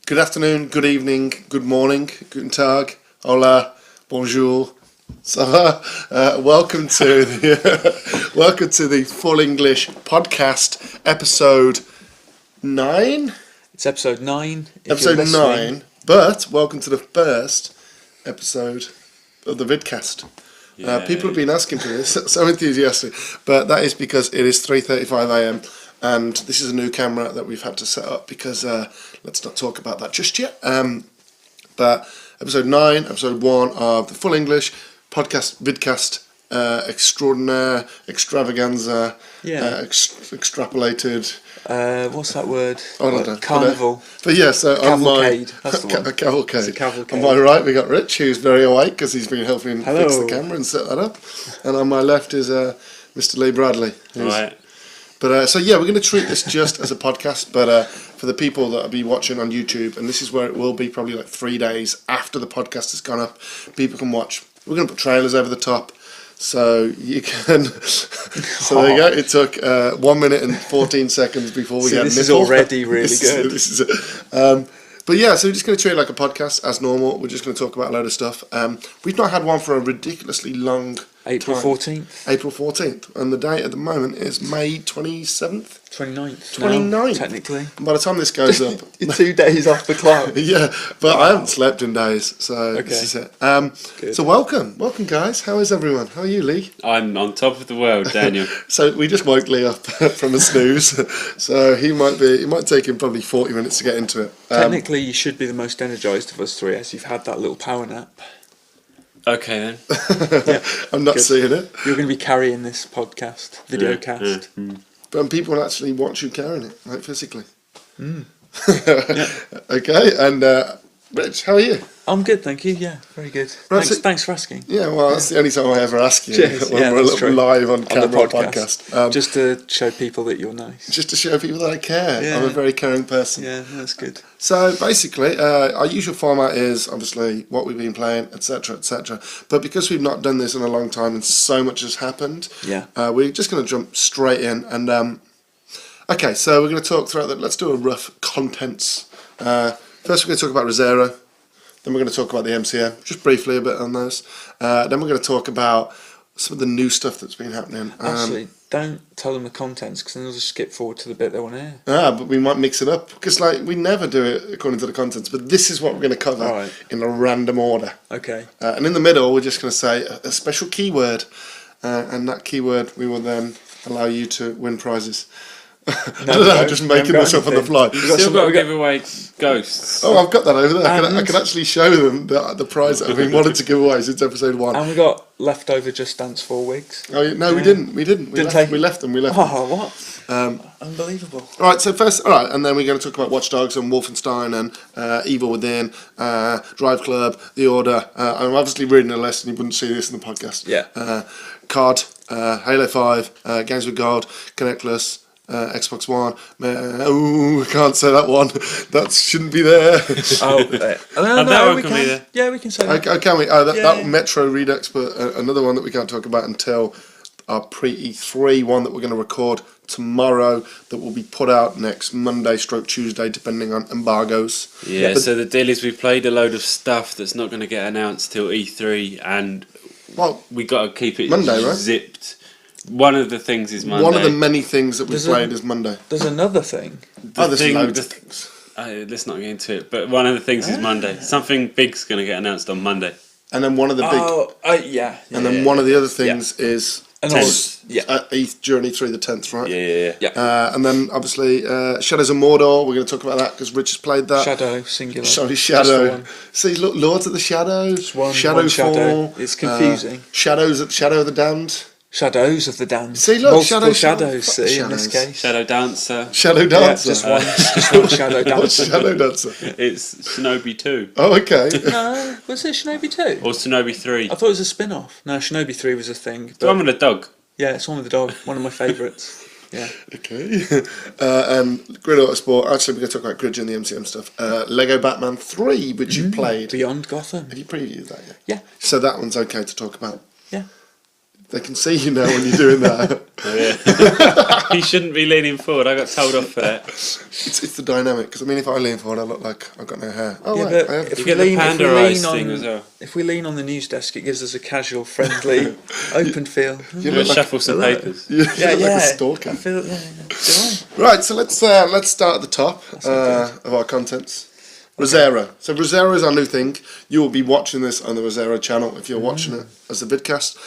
Good afternoon, good evening, good morning, guten tag, hola, bonjour. So, welcome to the Full English podcast, episode 9. It's episode 9. Episode 9, but welcome to the first episode of the Vidcast. People have been asking for this, so enthusiastic, but that is because it is 3:35 a.m. and this is a new camera that we've had to set up because let's not talk about that just yet. But episode 9, episode 1 of the Full English podcast, Vidcast, extraordinaire, extravaganza, extrapolated. What's that word? I don't know. Carnival. But yeah, so cavalcade. That's the one. A cavalcade. It's a cavalcade. On my right, we got Rich, who's very awake because he's been helping fix the camera and set that up. And on my left is Mr. Lee Bradley. Right. But so yeah, we're going to treat this just as a podcast. But for the people that will be watching on YouTube, and this is where it will be probably like 3 days after the podcast has gone up, people can watch. We're going to put trailers over the top. So you can. So there you go. It took 1 minute and 14 seconds before we had. This is already really good. But yeah, so we're just going to treat it like a podcast as normal. We're just going to talk about a load of stuff. We've not had one for a ridiculously long April time. 14th. April 14th, and the date at the moment is May 27th. 29th. 29th. Now, technically. And by the time this goes up, You're 2 days off the clock. yeah, but I haven't slept in days, so this is it. So welcome guys. How is everyone? How are you, Lee? I'm on top of the world, Daniel. So we just woke Lee up from a snooze, so it might take him probably 40 minutes to get into it. Technically, you should be the most energised of us three, as you've had that little power nap. Okay then. Yeah, I'm not seeing it. You're going to be carrying this podcast, videocast. Yeah. But people will actually watch you carrying it, like physically. Okay, and Rich, how are you? I'm good, thank you. Yeah, very good. Right, Thanks for asking. Yeah, well, that's the only time I ever ask you. Cheers. When we're live on camera the podcast. Just to show people that you're nice. Just to show people that I care. Yeah. I'm a very caring person. Yeah, that's good. So basically, our usual format is obviously what we've been playing, etc., etc. But because we've not done this in a long time and so much has happened, we're just going to jump straight in. And okay, so we're going to talk throughout that. Let's do a rough contents. First, we're going to talk about Resero. Then we're going to talk about the MCM, just briefly a bit on those. Then we're going to talk about some of the new stuff that's been happening. Actually, don't tell them the contents because then they'll just skip forward to the bit they want to hear. But we might mix it up because we never do it according to the contents. But this is what we're going to cover in a random order. Okay. And in the middle, we're just going to say a special keyword, and that keyword we will then allow you to win prizes. Just making this up on the fly. You've still got to give away ghosts. Oh, I've got that over there. I can actually show them the prize that I've been wanting to give away since episode 1. And we got leftover Just Dance 4 wigs. Oh no, we didn't. We left them. Oh, what? Unbelievable. All right. So first, and then we're going to talk about Watch Dogs and Wolfenstein and Evil Within, Drive Club, The Order. I'm obviously reading a list, and you wouldn't see this in the podcast. Yeah. COD, Halo 5, Games with Gold, Connectless. Xbox One. I can't say that one. That shouldn't be there. That one can be there. Yeah, we can say that. Can we? That Metro Redux, but another one that we can't talk about until our pre-E3 one that we're going to record tomorrow that will be put out next Monday / Tuesday, depending on embargoes. Yeah, so the deal is we played a load of stuff that's not going to get announced till E3, and we got to keep it Monday, right? Zipped. One of the things is Monday. One of the many things that we played is Monday. There's another thing. There's loads of things. Let's not get into it. But one of the things is Monday. Something big's going to get announced on Monday. And then one of the big... And then one of the other things is... 8th journey through the 10th, right? Yeah. And then obviously Shadows of Mordor. We're going to talk about that because Rich has played that. Shadow, singular. Sorry, Shadow. See, look, Lords of the Shadows. Shadow. It's confusing. Shadow of the Damned. Shadows of the Damned. See, look, multiple shadows. In this case. Shadow Dancer. Shadow Dancer. Just one Shadow Dancer. What's Shadow Dancer? It's Shinobi 2. Oh, okay. No, was it Shinobi 2? Or Shinobi 3. I thought it was a spin-off. No, Shinobi 3 was a thing. The one with the dog. Yeah, it's one with the dog. One of my favourites. Yeah. Okay. And Grid Autosport. Actually, we're going to talk about Grid and the MCM stuff. Lego Batman 3, which you played. Beyond Gotham. Have you previewed that yet? Yeah. So that one's okay to talk about. Yeah. They can see you now when you're doing that. Oh, yeah. He shouldn't be leaning forward. I got told off for that. It's the dynamic, because I mean, if I lean forward, I look like I've got no hair. Oh, Yeah, wait, but I have. if You we get the lean, panda eyes thing as well. if we lean on the news desk, it gives us a casual, friendly, open feel. You You look like, shuffle some Hello. papers. you look like a stalker. I feel, yeah. Do Right, so let's start at the top of our contents. Resero. So Resero is our new thing. You will be watching this on the Resero channel if you're watching it as a vidcast.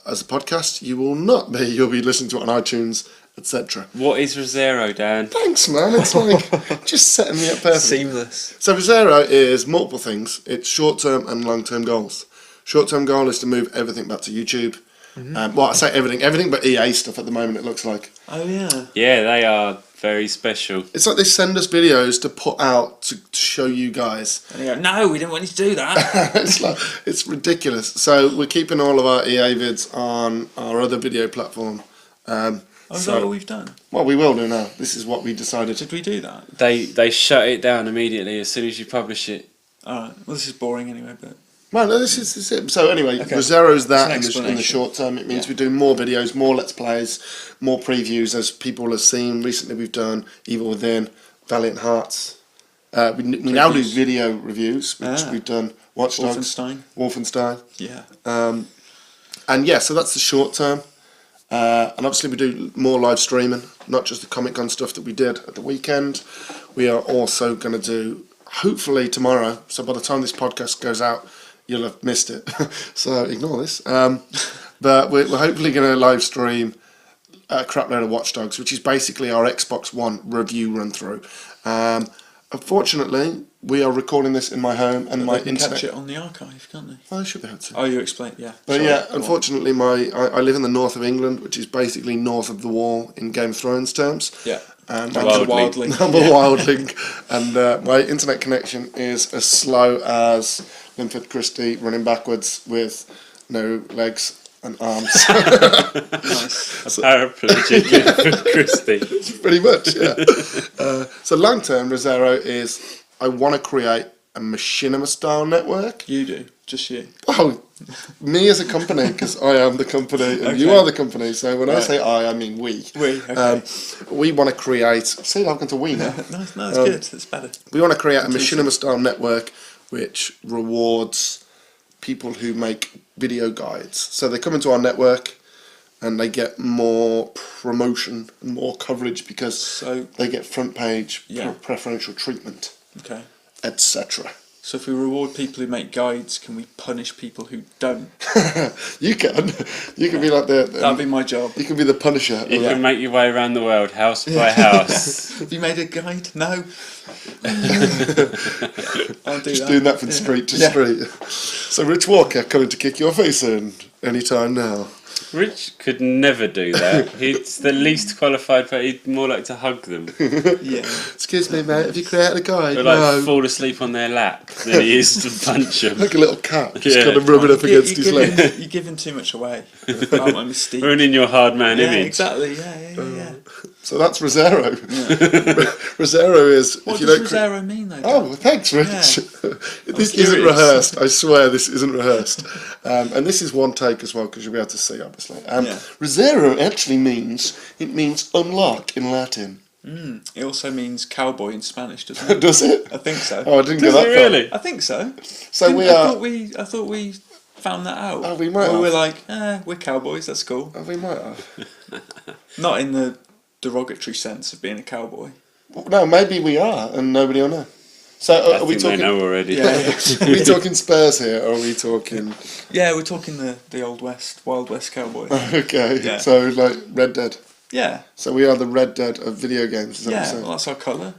As a podcast, you will not be. You'll be listening to it on iTunes, etc. What is Rosero, Dan? Thanks, man. It's like just setting me up it. perfectly. Seamless. So Resero is multiple things. It's short-term and long-term goals. Short-term goal is to move everything back to YouTube. Well, I say everything but EA stuff at the moment, it looks like. Oh yeah. Yeah, they are very special. It's like they send us videos to put out to show you guys. And you go, no, we didn't want you to do that. It's ridiculous. So we're keeping all of our EA vids on our other video platform. Is that what we've done? Well, we will do now. This is what we decided. Did we do that? They shut it down immediately as soon as you publish it. Alright. Well, this is boring anyway, but Well, no, this is it. So anyway, Okay. Rosero's that It's an in the explanation. short term. It means Yeah. we do more videos, more Let's Plays, more previews, as people have seen. Recently we've done Evil Within, Valiant Hearts. We now do video reviews, which we've done Watch Dogs, Wolfenstein. Yeah. And yeah, so that's the short term. And obviously we do more live streaming, not just the ComicCon stuff that we did at the weekend. We are also going to do, hopefully tomorrow, so by the time this podcast goes out, you'll have missed it. So ignore this. But we're hopefully going to live stream a crap load of Watch Dogs, which is basically our Xbox One review run through. Unfortunately, we are recording this in my home and my They can internet. catch it on the archive, can't they? Oh, I should be able to. Oh, you explained, yeah. But Sorry, yeah, go on. unfortunately, I live in the north of England, which is basically north of the wall in Game of Thrones terms. Yeah. And The I'm Wildling. I'm a wildling, and my internet connection is as slow as Linford Christie running backwards with no legs and arms. Nice. A paraplegic for Christie. Pretty much, yeah. So long term, Resero is I want to create a machinima style network. You do. Just you. Oh, me as a company, because I am the company and you Okay. are the company. So when I Right. say I mean we. We, okay. We want to create. See, I'm going to we now. No, it's good. It's better. We want to create a Intuitive. machinima style network which rewards people who make video guides. So they come into our network and they get more promotion and more coverage because So, they get front page Yeah. preferential treatment, okay. etc. So if we reward people who make guides, can we punish people who don't? You can be like That'd be my job. you can be the Punisher. You of can make your way around the world, house by house. Have you made a guide? No. I'll do Just that. doing that from street to street. So Rich Walker coming to kick your face in anytime now. Rich could never do that. He's the least qualified, but he'd more like to hug them. Yeah. Excuse me, mate, have you created a guide? Or like No. fall asleep on their lap than he is to punch them. Like a little cat, just Yeah. kind of rubbing up against his leg. You're giving too much away. About my mystique. Ruining your hard man Yeah, image. exactly. Yeah. So that's Rosero. Rosero is. What if you does don't Rosero mean, though? Oh, well, thanks, Rich. This isn't curious. rehearsed. I swear this isn't rehearsed. And this is one take as well because you'll be able to see, obviously. Resero actually means unlock in Latin. It also means cowboy in Spanish, doesn't it? Does it? I think so. Oh, I didn't Does get it that far. really? I think so. So Didn't- we I are. thought we found that out. Oh, we might Or have. we're like, we're cowboys. That's cool. Oh, we might have. Not in the derogatory sense of being a cowboy. No, maybe we are, and nobody will know. So I are we think they talking? know already. Yeah. Are we talking Spurs here, or are we talking? Yeah, we're talking the old west, Wild West cowboy. Okay, Yeah. so like Red Dead. Yeah. So we are the Red Dead of video games. Is that what Yeah. you're saying? Well, that's our colour.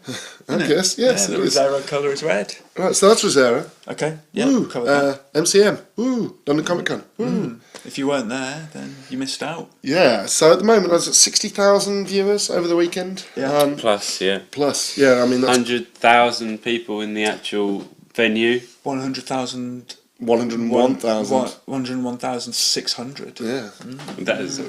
I guess yes. Yeah, it the is. Rosero colour is red. Right, so that's Rosero. Okay. Yeah. Woo, Covered that. MCM. Woo, London Comic Con. Woo. If you weren't there, then you missed out. Yeah. So at the moment, I was at 60,000 viewers over the weekend. Yeah. Plus, yeah. Plus, yeah. I mean that's 100,000 people in the actual venue. 100,000. 101,000. 101,600. Yeah. That is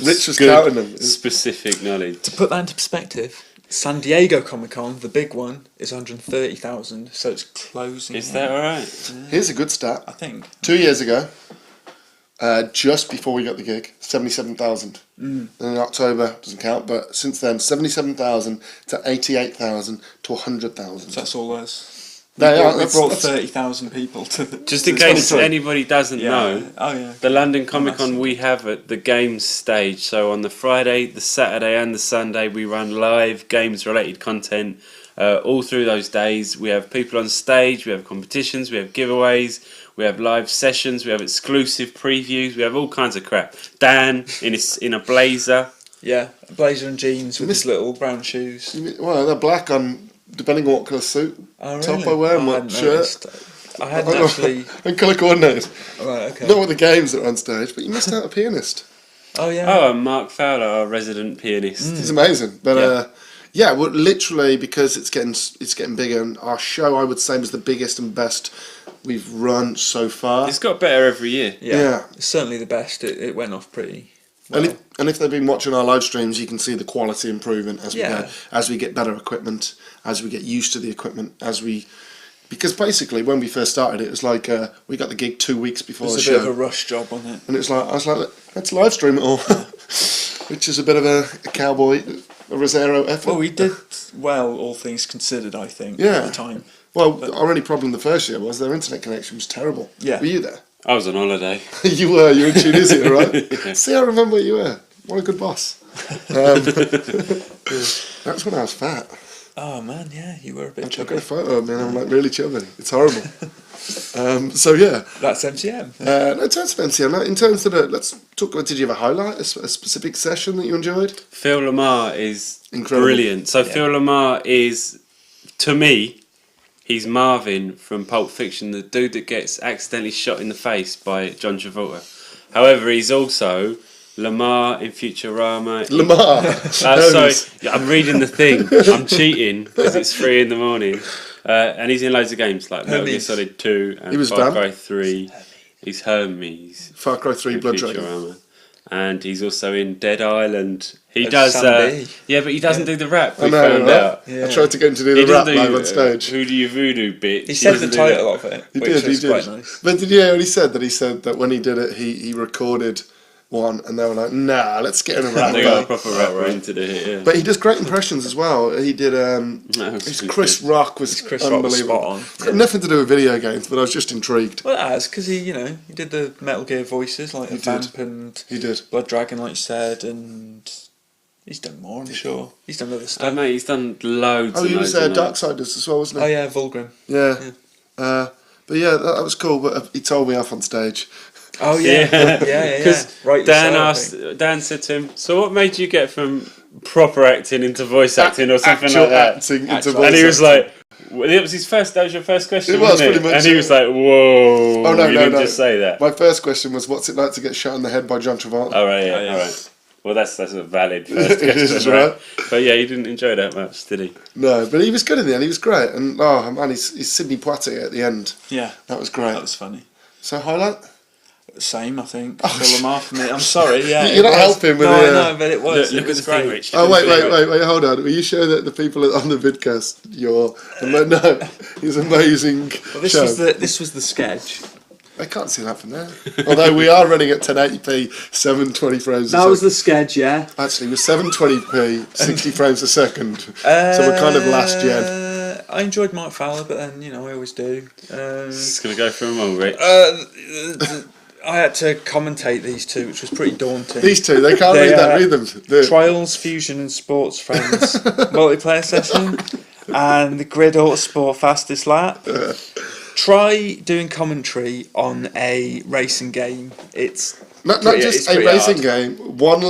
Rich was good, counting them. specific knowledge. To put that into perspective, San Diego Comic-Con, the big one, is 130,000, so it's closing. Is in. that alright? Here's a good stat. I think. 2 years ago, just before we got the gig, 77,000. And in October, doesn't count, but since then, 77,000 to 88,000 to 100,000. So that's all us. We brought 30,000 people to the... Just in case anybody doesn't know, Oh, the London ComicCon we have at the games stage. So on the Friday, the Saturday and the Sunday we run live games related content all through those days. We have people on stage, we have competitions, we have giveaways, we have live sessions, we have exclusive previews, we have all kinds of crap. Dan in a blazer. Yeah, a blazer and jeans with his little brown shoes. Well, they're black on, depending on what colour suit. Oh, really? Top I wear and what shirt. I hadn't actually... And colour coordinated. Right, okay. Not with the games that are on stage, but you missed out a pianist. Oh, yeah. Oh, and Mark Fowler, our resident pianist. He's amazing. But well, literally, because it's getting bigger, and our show, I would say, was the biggest and best we've run so far. It's got better every year. Yeah. It's certainly the best. It went off pretty well. And if they've been watching our live streams, you can see the quality improvement as we go, as we get better equipment, as we get used to the equipment, because basically when we first started, it was like we got the gig 2 weeks before the show. It was a bit of a rush job on it, and I was like, let's live stream it all, which is a bit of a cowboy, a Resero effort. Well, we did well, all things considered, I think, at the time. Well, our only problem the first year was their internet connection was terrible. Yeah. Were you there? I was on holiday. You were in Tunisia, right? See, I remember where you were. What a good boss. That's when I was fat. Oh man, yeah, you were a bit chubby. I got a photo of me and I'm like really chubby. It's horrible. So yeah. That's MCM. No, in terms of MCM, in terms of let's talk about, did you have a highlight, a specific session that you enjoyed? Phil Lamar is Incredible. Brilliant. So Phil Lamar is, to me, he's Marvin from Pulp Fiction, the dude that gets accidentally shot in the face by John Travolta. However, he's also Lamar in Futurama. Lamar. Sorry, I'm reading the thing. I'm cheating because it's 3 a.m. And he's in loads of games like Metal Gear Solid 2 and Far Cry 3. He's Hermes. Far Cry 3 Blood Dragon. Futurama. And he's also in Dead Island. He That's does, Sam but he doesn't do the rap. I We know, found right? out. I tried to get him to do the rap live on stage. Who do you voodoo, bitch? He said the doesn't do title that. of it, He which was did. quite nice. But did you hear what he said? That he said that when he did it, he recorded one, and they were like, "Nah, let's get in a rap." They got a proper rapper into the hit. Yeah. But he does great impressions as well. He did. Chris Rock was unbelievable. Spot on. It's got nothing to do with video games, but I was just intrigued. Well, it has, because he did the Metal Gear voices, like Vamp and He did. Blood Dragon, like you said, and he's done more, I'm sure. He's done other stuff. Mate, he's done loads. Oh, he was and Darksiders as well, wasn't Oh he? yeah, Vulgrim. Yeah. But yeah, that was cool. But he told me off on stage. Oh yeah, yeah. Because Rightly so, Dan said to him, "So what made you get from proper acting into voice acting or something Actual like that?" acting into voice And he was acting. like, well, "It was his first. That was your first question, It was wasn't pretty much, And he was like, "Whoa!" Oh no, you didn't just say that. My first question was, "What's it like to get shot in the head by John Travolta?" All right, all right. Well, that's a valid first question, is, right? But yeah, he didn't enjoy that much, did he? No, but he was good in the end. He was great, and oh man, he's Sidney Poitier at the end. Yeah, that was great. That was funny. So highlight. Same, I think. Phil Lamar for me. I'm sorry. Yeah, you're not helping with I know, but it was. Look it was at the great. thing, Rich. Oh wait, hold on. Will you show that the people on the vidcast your his amazing Well, this show? was the sketch. I can't see that from there. Although we are running at 1080p, 720 frames. That was the sketch, yeah. Actually, with 720p, 60 frames a second. So we're kind of last gen. I enjoyed Mark Fowler, but then I always do. Just gonna go through them all, Rich. I had to commentate these two, which was pretty daunting. These two, they can't read that. Read them. Trials, Fusion, and Sports Friends multiplayer session, and the Grid Autosport Fastest Lap. Try doing commentary on a racing game. It's not just a racing game. One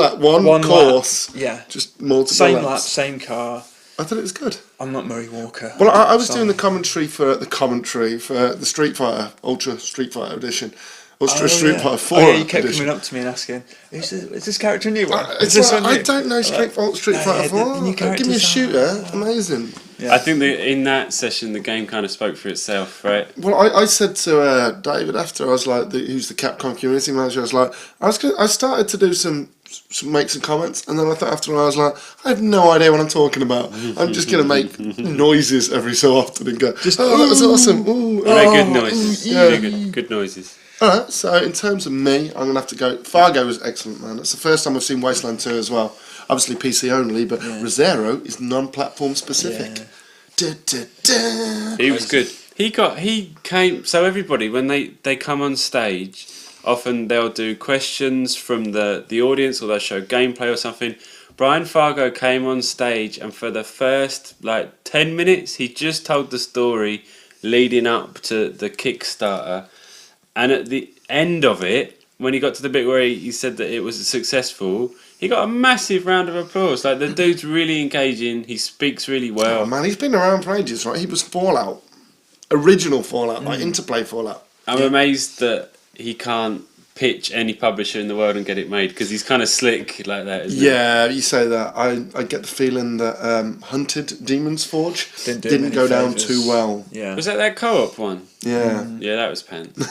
course. Lap, yeah, just multiple same laps. lap, same car. I thought it was good. I'm not Murray Walker. Well, I was doing the commentary for the Street Fighter Ultra Street Fighter edition. Street Fighter 4 Oh, yeah, you kept edition. coming up to me and asking, is this character a new one? I don't know Street Fighter 4. The new Give me a shooter. Amazing. Yeah. I think that in that session, the game kind of spoke for itself, right? Well, I said to David after, I was like, who's the Capcom community manager, I was like, I started to do make some comments, and then I thought after I was like, I have no idea what I'm talking about. I'm just going to make noises every so often and go, that was awesome. Ooh, Very good noises. Yeah. Very good noises. Alright, so in terms of me, I'm going to have to go... Fargo was excellent, man. It's the first time I've seen Wasteland 2 as well. Obviously PC only, but Rosero is non-platform specific. Yeah. Da, da, da. He was good. He came... So everybody, when they come on stage, often they'll do questions from the audience, or they'll show gameplay or something. Brian Fargo came on stage, and for the first, 10 minutes, he just told the story leading up to the Kickstarter. And at the end of it, when he got to the bit where he said that it was successful, he got a massive round of applause. Like, the dude's really engaging. He speaks really well. Oh, man, he's been around for ages, right? He was Fallout. Original Fallout, like Interplay Fallout. I'm amazed that he can't pitch any publisher in the world and get it made, because he's kind of slick like that, isn't he? Yeah, you say that. I get the feeling that Hunted Demon's Forge didn't go down too well. Yeah. Was that co-op one? Yeah. Yeah, that was pants.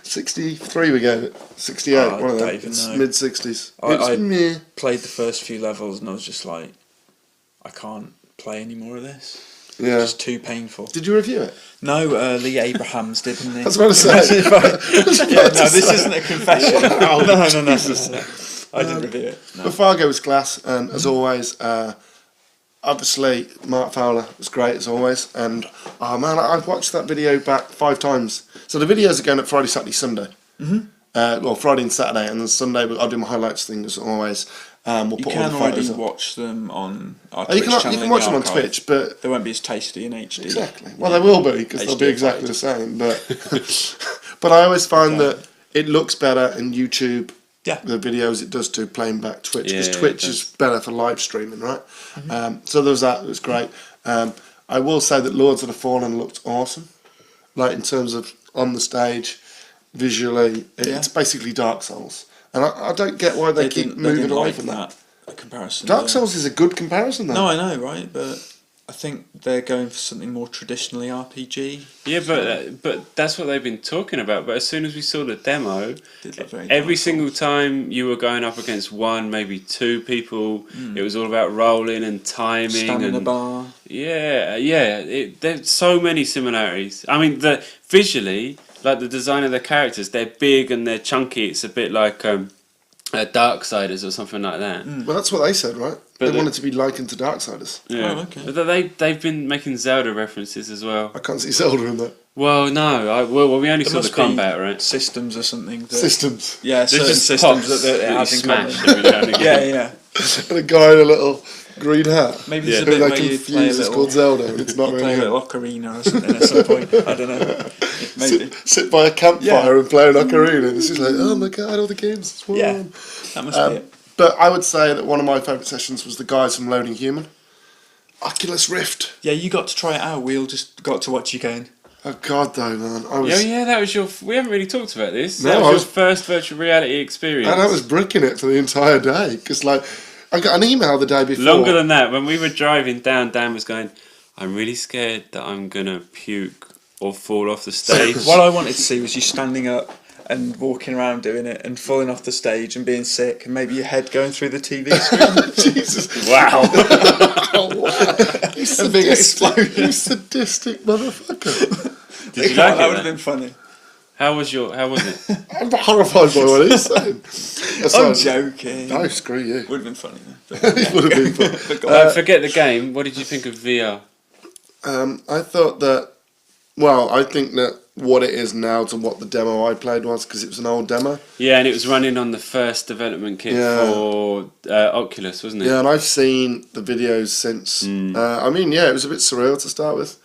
63 we gave it. 68, one of them. It's mid-60s. I played the first few levels and I was just like, I can't play any more of this. Yeah. It's too painful. Did you review it? No, Lee Abrahams did, didn't he? I was about to say. This isn't a confession. Wow. No. I didn't review it. No. But Fargo was class, and as always, obviously, Mark Fowler was great as always. And, oh man, I've watched that video back 5 times. So the videos are going up Friday, Saturday, Sunday. Well, Friday and Saturday, and then Sunday I'll do my highlights thing as always. We'll You put can all the already photos up. watch them on our Twitch You channel. can watch them on Twitch, but they won't be as tasty in HD. Exactly. Well, they will be, because they'll be exactly the same. But I always find that it looks better in YouTube. Yeah. The videos it does to playing back Twitch, because Yeah, Twitch is better for live streaming, right? So there was that. It was great. I will say that Lords of the Fallen looked awesome, like in terms of on the stage, visually. It's basically Dark Souls. And I don't get why they keep moving away from that. Comparison. Dark Souls is a good comparison, though. No, I know, right? But I think they're going for something more traditionally RPG. Yeah, but that's what they've been talking about. But as soon as we saw the demo, every single time you were going up against one, maybe 2 people, it was all about rolling and timing. Stamina and bar. Yeah. There's so many similarities. I mean, visually, like the design of the characters, they're big and they're chunky. It's a bit like Darksiders or something like that. Well, that's what they said, right? But they wanted to be likened to Darksiders. Yeah. Oh, okay. But they've been making Zelda references as well. I can't see Zelda in that. Well, no. We only saw the combat, right? Systems or something. Systems. Yeah, certain just systems pops that it has in smash common. every now and again. Yeah. And a guy in a little green hat. Maybe there's a Who bit they where you play a confuse as little... called Zelda, and it's not you really play a him. little ocarina or something at some point. I don't know. Maybe. Sit by a campfire and play an ocarina. This is like, oh my god, all the games. It's fun. Yeah, that must be it. But I would say that one of my favourite sessions was the guys from Loading Human. Oculus Rift. Yeah, you got to try it out. We all just got to watch you going. Oh god, though, man. I was, That was your... We haven't really talked about this. No, That I was was- your first virtual reality experience. and I was bricking it for the entire day. Because, like, I got an email the day before. Longer than that, when we were driving down, Dan was going, I'm really scared that I'm going to puke or fall off the stage. What I wanted to see was you standing up and walking around doing it and falling off the stage and being sick and maybe your head going through the TV screen. Jesus. Wow. Oh, wow. You A big sadistic, explosion. you sadistic motherfucker. Did you like That it would have then? been funny. How was it? I'm horrified by what he's saying. I'm joking. No, screw you. Would have been funny though. It would have been fun. Forget the game. What did you think of VR? I thought that, well, I think that what it is now to what the demo I played was, because it was an old demo. Yeah, and it was running on the first development kit for Oculus, wasn't it? Yeah, and I've seen the videos since. I mean, yeah, it was a bit surreal to start with.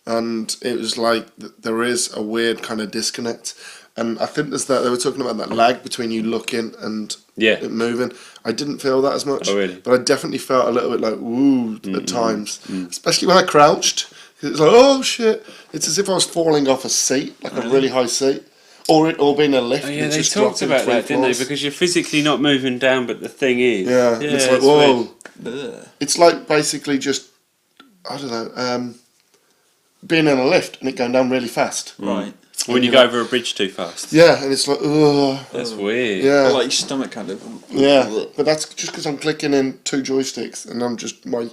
And it was like, there is a weird kind of disconnect. And I think there's that, they were talking about that lag between you looking and it moving. I didn't feel that as much. Oh, really? But I definitely felt a little bit like, ooh, at times. Especially when I crouched. It's like, oh shit. It's as if I was falling off a seat, like a really high seat. Or being a lift. Oh, yeah, and they just talked dropping about 3 that, didn't they? floors. Because you're physically not moving down, but the thing is. Yeah, it's like, it's whoa. weird. Ugh. It's like basically just, I don't know, being in a lift and it going down really fast. Right. When you go over a bridge too fast. Yeah, and it's like, ugh. That's weird. Yeah. Or like your stomach kind of. Yeah, but that's just because I'm clicking in 2 joysticks and I'm just, my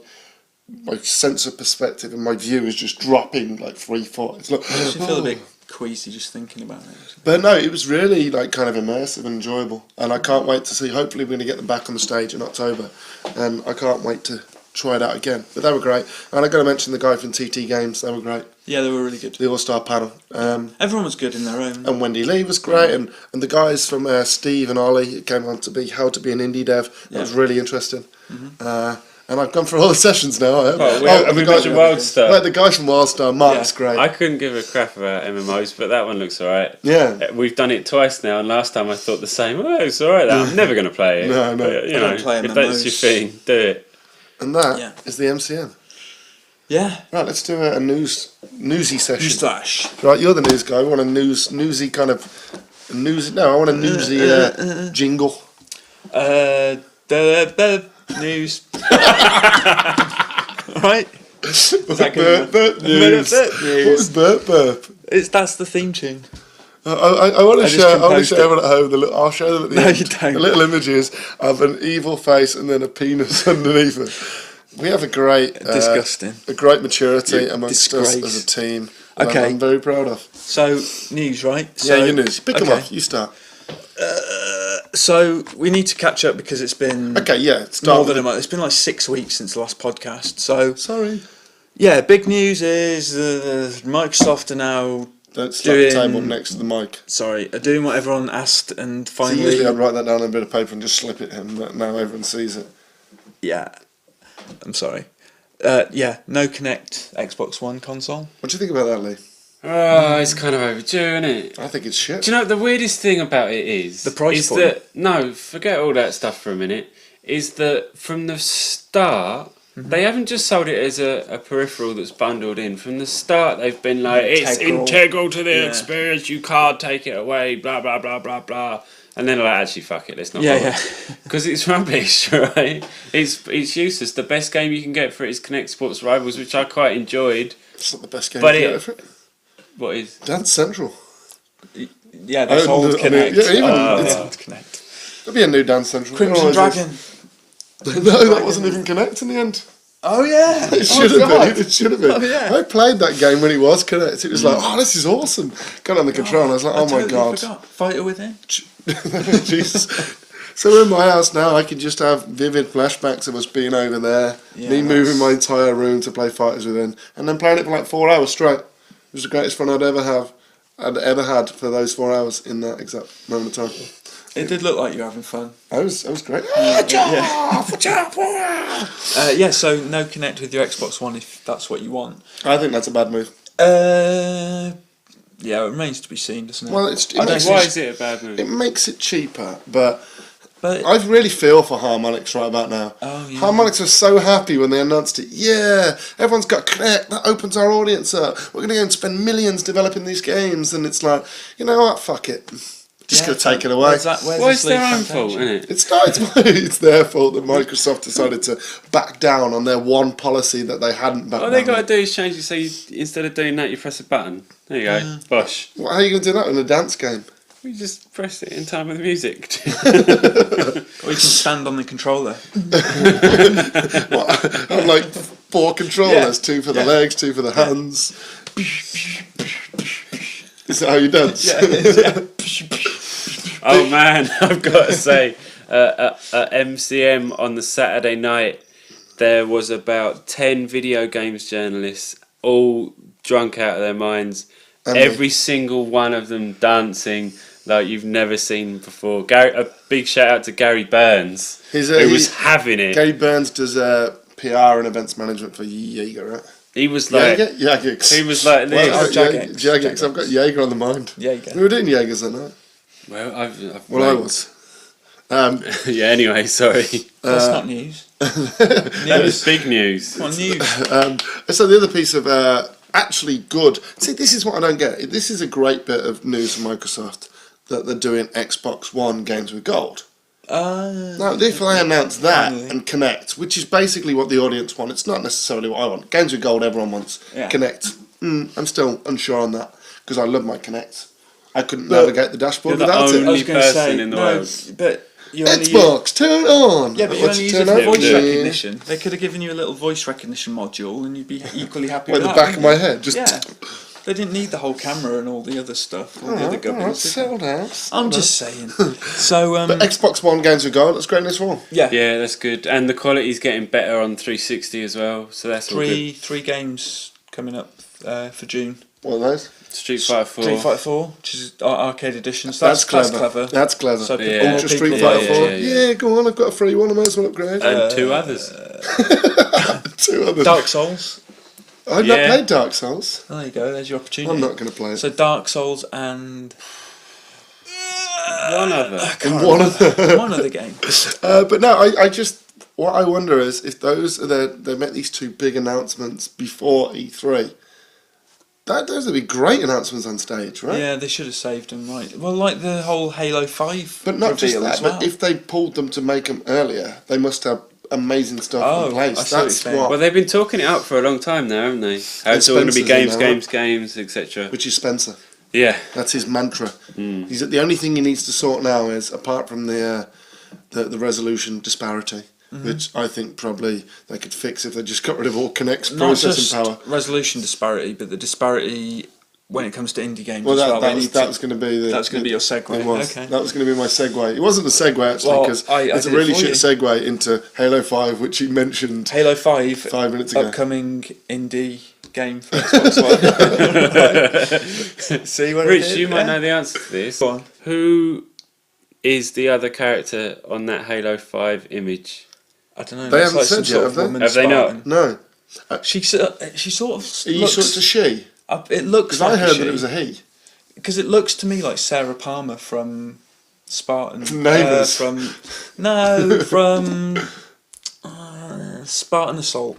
sense of perspective and my view is just dropping like 3 foot. It's like, It makes you feel a bit queasy just thinking about it. But no, it was really like kind of immersive and enjoyable, and I can't wait to see. Hopefully, we're going to get them back on the stage in October, and I can't wait to try it out again. But they were great, and I got to mention the guy from TT Games. They were great. Yeah, they were really good. The All-Star panel. Everyone was good in their own. And Wendy Lee was great, and the guys from Steve and Ollie came on to be how to be an indie dev. That was really interesting. And I've gone through all the sessions now. And we mentioned Wildstar. Like the guy from Wildstar, Mark's great. I couldn't give a crap about MMOs, but that one looks alright. Yeah. We've done it twice now, and last time I thought the same. Oh, it's alright. I'm never going to play it. No. But, you know, play if that's your thing, do it. And that is the MCM. Yeah. Right, let's do a newsy session. Newsflash. Right, you're the news guy. I want a newsy kind of news. No, I want a newsy jingle. News. Right? Is that good? News. What was burp? That's the theme tune. I want to show composed everyone at home. I'll show them at the No, end. you don't. The little images of an evil face and then a penis underneath it. We have a great, Disgusting. a great maturity amongst us disgrace. as a team. Okay. I'm very proud of. So, news, right? So, Yeah, your news. Pick them okay. off. You start. So, we need to catch up because it's been Okay, yeah. more Start than a with month. It's been like 6 weeks since the last podcast. So, Sorry. yeah, big news is Microsoft are now Don't slap the doing- table next to the mic. are doing what everyone asked and So finally... usually I'd write that down on a bit of paper and just slip it in, but now everyone sees it. Yeah. I'm sorry. No Kinect Xbox One console. What do you think about that, Lee? Oh, it's kind of overdue, isn't it? I think it's shit. Do you know the weirdest thing about it is The price is point. that no, forget all that stuff for a minute. Is that from the start they haven't just sold it as a peripheral that's bundled in. From the start they've been like it's integral to the experience. You can't take it away. Blah blah blah blah blah. And then they're like, actually, fuck it, let's not. Yeah. Because it's rubbish, right? It's useless. The best game you can get for it is Kinect Sports Rivals, which I quite enjoyed. It's not the best game But you it- can get for it. What is? Dance Central. Yeah, that's old I mean, Kinect. it's- Old Kinect. There'll be a new Dance Central. Crimson There always Dragon. is. No, that wasn't even Kinect in the end. Oh yeah. It should have been. It should have been. Oh, yeah. I played that game when it was Kinect. It was like, oh, this is awesome. Got on the control and I was like, oh my god. Forgot. Fighter Within. Jesus. So in my house now, I can just have vivid flashbacks of us being over there, me moving my entire room to play Fighters Within, and then playing it for like 4 hours straight. It was the greatest fun I'd ever had for those 4 hours in that exact moment of time. It did look like you were having fun. I was great. So no Kinect with your Xbox One if that's what you want. I think that's a bad move. Yeah, it remains to be seen, doesn't it? Well, Why is it a bad move? it makes it cheaper, but But I really feel for Harmonix right about now. Oh, yeah. Harmonix was so happy when they announced it. Yeah, everyone's got Kinect. That opens our audience up. We're going to go and spend millions developing these games. And it's like, you know what? Fuck it. Just go take it away. Where's Well, it's their own fault, isn't it? It's not. It's their fault that Microsoft decided to back down on their one policy that they hadn't backed All down they got to on. do is change it so instead of doing that, you press a button. There you go. Bosh. Well, how are you going to do that in a dance game? We just press it in time with the music. Or you can stand on the controller. I'm like 4 controllers, 2 for the legs, 2 for the hands. Is that how you dance? Oh man, I've got to say, at MCM on the Saturday night, there was about 10 video games journalists, all drunk out of their minds. Every single one of them dancing like you've never seen before. A big shout out to Gary Burns, who was having it. Gary Burns does PR and events management for Jaeger, right? He was like, Jagex. he was like this. Jagex. I've got Jaeger on the mind. Jaeger. We were doing Jaegers that night. Well, I was. yeah. Anyway, sorry. That's not news. That was big news. What news? So the other piece of actually good. See, this is what I don't get. This is a great bit of news from Microsoft that they're doing Xbox One games with gold. Now, if they announce that and Kinect, which is basically what the audience want, it's not necessarily what I want. Games with gold, everyone wants. Yeah. Kinect. I'm still unsure on that because I love my Kinect. I couldn't navigate the dashboard you're the without only it. I was going to person say in the no, world. but you only Xbox, turn on. Yeah, but you What's only use turn it for on? voice Yeah. recognition. They could have given you a little voice recognition module, and you'd be equally happy Like with the that. back of my head, just Yeah. They didn't need the whole camera and all the other stuff, all the other gubbins. Settle down. I'm just saying. So, But Xbox One games with gold, that's great as well. yeah, Yeah, that's good. And the quality's getting better on 360 as well, so that's all good. three games coming up for June. What are those? Street Fighter 4. Street Fighter 4, which is arcade edition. So That's clever. That's clever. So Yeah. Ultra people Street like Fighter 4. yeah. Yeah, go on, I've got a free one, I might as well upgrade. And 2 others. 2 others. Dark Souls. I've not played Dark Souls. There you go. There's your opportunity. I'm not going to play it. So Dark Souls and One other. One of them. one other game. But no, I just... What I wonder is if they make these 2 big announcements before E3. Those would be great announcements on stage, right? Yeah, they should have saved them, right? Well, like the whole Halo 5 But not just reveal that, as well. but if they pulled them to make them earlier, they must have amazing stuff in place. I see what That's you're saying. Well, they've been talking it up for a long time now, haven't they? How it's all going to be Spencer's in games, there, games, etc. which is Spencer. Yeah. That's his mantra. He's the only thing he needs to sort now is, apart from the resolution disparity, which I think probably they could fix if they just got rid of all Kinect's Not just processing power. resolution disparity, but the disparity when it comes to indie games Well, as well. that was going to be That's going to be your segue. It was. Okay. That was going to be my segue. It wasn't a segue actually Well, because I it's a did it really for shit you. segue into Halo 5, which you mentioned Halo 5, 5 minutes ago. upcoming indie game for Xbox One. See what I Rich, did? you might Yeah. know the answer to this. Go on. Who is the other character on that Halo 5 image? I don't know. They looks haven't some said sort yet, of have they? woman Have they not? Spartan. No. She sort of Are you looks. sure it's a she? It looks Because like I heard she, that it was a he. because it looks to me like Sarah Palmer from Spartan. Neighbours. From Spartan Assault.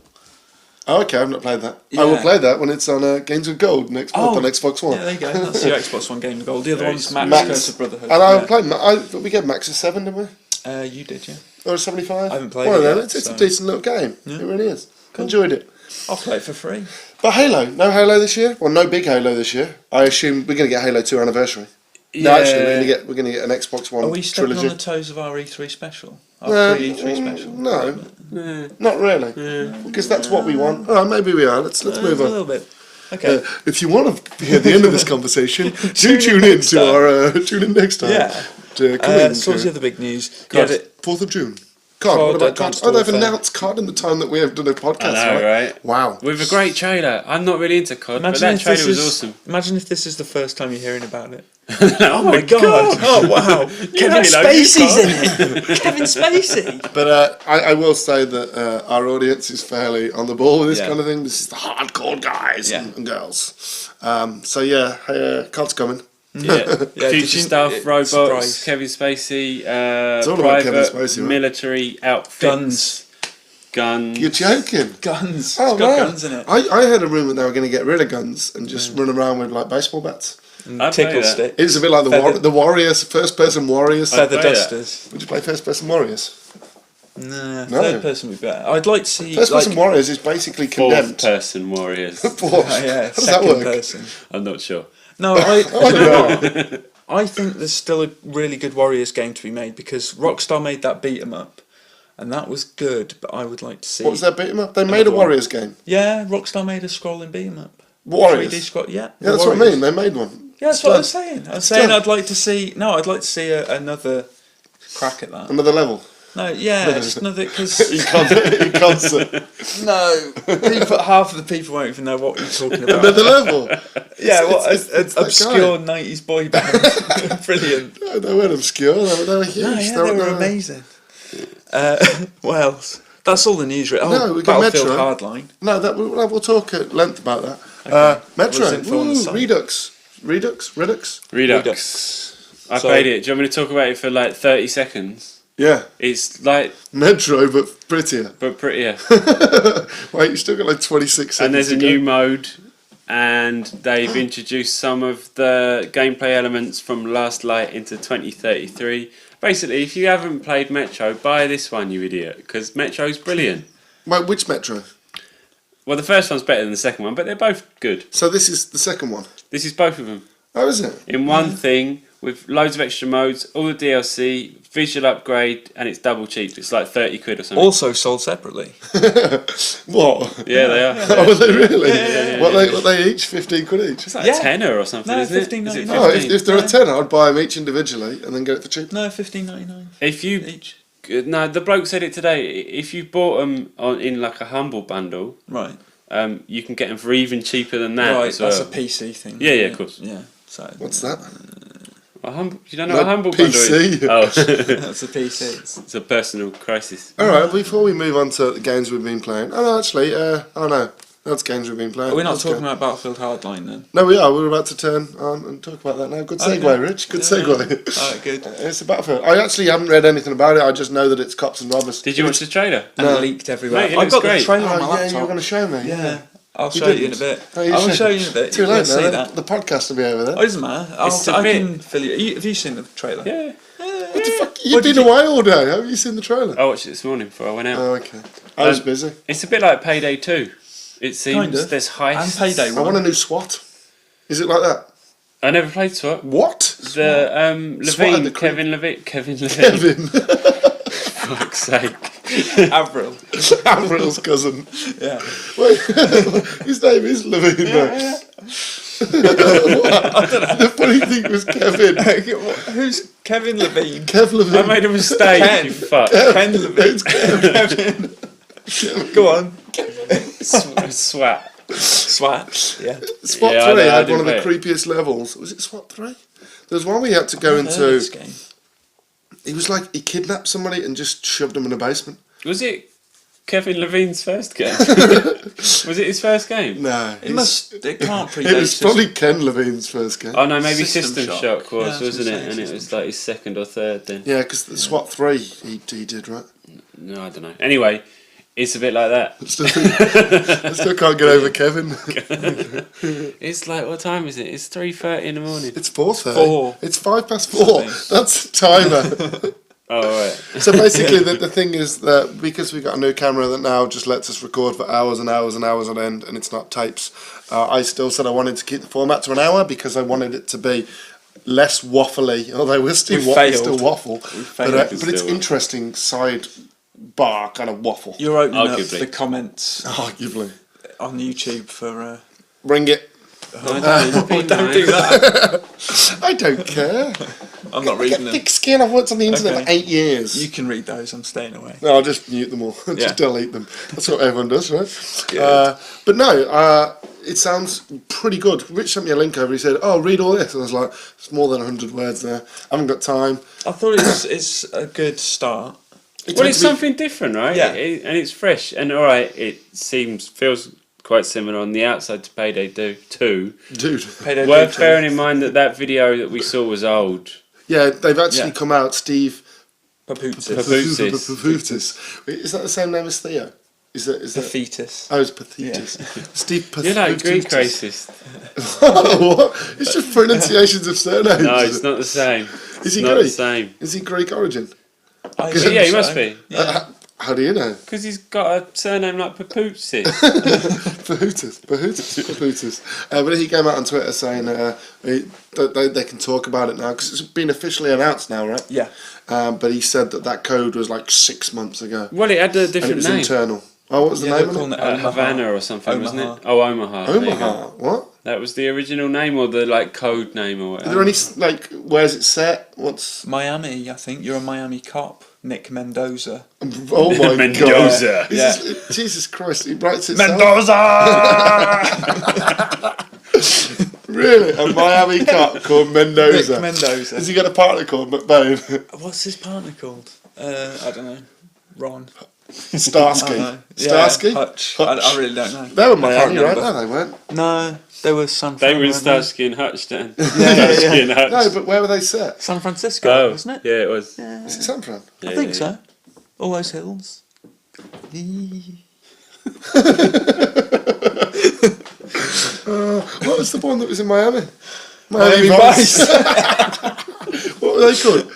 Oh, okay, I've not played that. I Yeah. will play that when it's on Games with Gold next month on Xbox One. Yeah, there you go. That's your Xbox One game of gold. The other Very one's smart. Max Curse of Brotherhood. And I Yeah. played. We gave Max a 7, didn't we? You did, yeah. Or a 75? I haven't played Well, it then, yet, it's so- a decent little game. Yeah. It really is. Enjoyed it. I'll play it for free. But Halo, no Halo this year. Well, no big Halo this year. I assume we're going to get Halo 2 anniversary. No, actually, we're going to get an Xbox One Are we stepping trilogy. on the toes of our E3 special? Our pre-E3 special? No, not really. Because that's what we want. Oh, maybe we are. Let's move A on. little bit. Okay. If you want to hear the end of this conversation, do tune in to our tune in next time. Yeah. To come in. So what's the other big news? God, Get it. 4th of June. COD. COD, What about COD? Advanced Oh, they've Warfare. announced COD in the time that we have done a podcast. I know, right? Wow. With a great trailer. I'm not really into COD, but that if trailer this was is- awesome. Imagine if this is the first time you're hearing about it. Oh my god! Oh wow! Kevin Halo, Spacey's in it. Kevin Spacey. But I will say that our audience is fairly on the ball with this Yeah. kind of thing. This is the hardcore guys Yeah. and girls. So yeah, COD's coming. Yeah. Future stuff, robots, surprise. Kevin Spacey, all about Kevin private Spacey, right? military outfits, guns. You're joking? Guns. Oh It's got man, guns in it. I heard a rumour they were going to get rid of guns and just run around with like baseball bats. I'd play Tickle that. stick. It's a bit like Feather- the Warriors, first-person Warriors. Feather play that. dusters. Would you play first-person Warriors? Nah, No. third person would be better. I'd like to see First-person like, Warriors is basically Fourth condemned. person warriors. Fourth. yeah, How does that second work? person. I'm not sure. No, I think there's still a really good Warriors game to be made because Rockstar made that beat 'em up, and that was good. But I would like to see. What was that beat 'em up? They made a one. Warriors game. Yeah, Rockstar made a scrolling beat 'em up. Warriors. 3D scroll. Yeah, Yeah, that's what I mean. They made one. Yeah, that's what I was saying. I was saying done. I'd like to see. No, I'd like to see another crack at that. Another level. No, yeah, just another because You can't say no, half of the people won't even know what you're talking about. another level. Yeah, what it's an that obscure '90s boy band. Brilliant. No, they weren't obscure. They were huge. No, yeah, they were amazing. What else? That's all the news. No, we got Battlefield Metro. Hardline. No, we'll talk at length about that. Metro. What's info on the Woo, site? Redux. Redux. I So- played it. Do you want me to talk about it for like 30 seconds? Yeah, It's like, Metro, but prettier. but prettier. Wait, you still got like 26 seconds. And there's a to go. new mode, and they've introduced some of the gameplay elements from Last Light into 2033. Basically, if you haven't played Metro, buy this one, you idiot, because Metro's brilliant. Wait, which Metro? Well, the first one's better than the second one, but they're both good. So this is the second one. This is both of them. Oh, is it? In one thing, with loads of extra modes, all the DLC, visual upgrade, and it's double cheap. It's like 30 quid or something. Also sold separately. What? Yeah, they are. Oh, are they really? Yeah. What they each? 15 quid each? It's like a tenner or something, No, isn't it? 15.99. Is it Oh, 15? if they're a tenner, I'd buy them each individually and then get it for cheap. No, $15.99 If you each. no, the bloke said it today. If you bought them in like a humble bundle, Right. you can get them for even cheaper than that. Right, as well. that's a PC thing. Yeah, of course. Yeah. So What's that? You don't know No, what a humble PC. bundle is? Oh, that's a PC. it's a personal crisis. All right, before we move on to the games we've been playing. Oh, no, actually, that's games we've been playing. Are we not Let's talking go. about Battlefield Hardline then? No, we are. We're about to turn on and talk about that now. Good segue, Okay. Rich. Good Yeah. segue. Alright, good. It's a Battlefield. I actually haven't read anything about it. I just know that it's cops and robbers. Did you watch the trailer? And No. leaked everywhere. Mate, it I've looks got great. the trailer on my Oh, yeah, laptop. you were going to show me. Yeah. I'll You show you in a didn't? bit. Oh, you I'll should. show you in a bit. Too You late can see now. that. The podcast will be over there. Oh, doesn't matter. It's a I bit- can fill you. Have you seen the trailer? Yeah. What the fuck? You've What did been you- away all day. Have you seen the trailer? I watched it this morning before I went out. Oh, okay. I was Um, busy. It's a bit like Payday 2. It seems Kind of. there's heists. And Payday I want a new SWAT. Is it like that? I never played SWAT. What? The SWAT Levine, and the Kevin Levine. Kevin. Fuck's sake. Avril. Avril's cousin. Yeah. Wait, his name is Levine. though. The funny thing was Kevin. Who's Kevin Levine? Kev Levine. I made a mistake. Ken. You fuck. Ken Levine. Kevin. Go on. Swat. Swat. Yeah. SWAT Yeah, 3 I had did one of the play creepiest levels. Was it SWAT 3? There was one where you had to go Heard into. this game. He was like, he kidnapped somebody and just shoved them in a basement. Was it Kevin Levine's first game? Was it his first game? No. It must. It can't predate. It was probably Ken Levine's first game. Oh no, maybe System System Shock. Shock was, Yeah, I was wasn't gonna it? say And it System was like his second or third then. Yeah, because the SWAT 3 he did, right? No, I don't know. Anyway, it's a bit like that. I still can't get over Kevin. It's like, what time is it? It's 3:30 in the morning. It's 4:30. 4. It's 4:05. That's a timer. Oh, right. So basically, the thing is that because we've got a new camera that now just lets us record for hours and hours and hours on end, and it's not tapes, I still said I wanted to keep the format to an hour because I wanted it to be less waffly, although we still waffle. failed. But it's interesting sidebar kind of waffle. You're opening up Arguably. the comments Arguably. on YouTube for. Bring it. Don't do that. I don't care. I'm not I get reading them. thick skin. I've worked on the internet Okay. for 8 years. You can read those. I'm staying away. No, I'll just mute them all. Yeah. Just delete them. That's what everyone does, right? Good. But no, it sounds pretty good. Rich sent me a link over. He said, "Oh, read all this." And I was like, "It's more than 100 words there. I haven't got time." I thought it's a good start. Well, it's something different, right? Yeah. And it's fresh. And all right, it feels quite similar on the outside to Payday 2. Dude. Payday Worth 2. bearing in mind that video that we saw was old. Yeah, they've actually Yeah. come out. Steve Papoutsis. Papoutsis. Wait, is that the same name as Theo? Is The that? fetus. Oh, it's Pathetus. Steve Papoutsis. You're like Greek racist. What? It's just pronunciations of surnames. No, it's not the same. Is he It's not Greek? the same. Is he Greek origin? I Yeah, think he so. must be. Yeah. How do you know? Because he's got a surname like Papoutsis. Papoutsis. But he came out on Twitter saying they can talk about it now because it's been officially announced now, right? Yeah. But he said that code was like 6 months ago. Well, it had a And it different was name. internal. Oh, what was the Yeah, name they're of calling it? it Omaha. Havana or something, wasn't Omaha. it? Oh, Omaha. There you go. Omaha. What? That was the original name or the like code name or Are whatever. there any, like, where's it set? What's. Miami, I think. You're a Miami cop. Nick Mendoza. Oh my Mendoza. god. Jesus Christ, he writes it. Really? A Miami cop called Mendoza. Nick Mendoza. Has he got a partner called McBain? What's his partner called? I don't know. Ron. Starsky. I don't know. Starsky? Yeah, Hutch. Hutch. I really don't know. They were I can't Miami, right? remember. No, they weren't. No, they were San They were in Fran, weren't Starsky and Hutch then. Yeah, Starsky and Hutch. No, but where were they set? San Francisco, Oh, wasn't it? yeah, it was. Yeah. Is it San Fran? Yeah, I think yeah, so. All those hills. What was the one that was in Miami? Miami Vice. What were they called?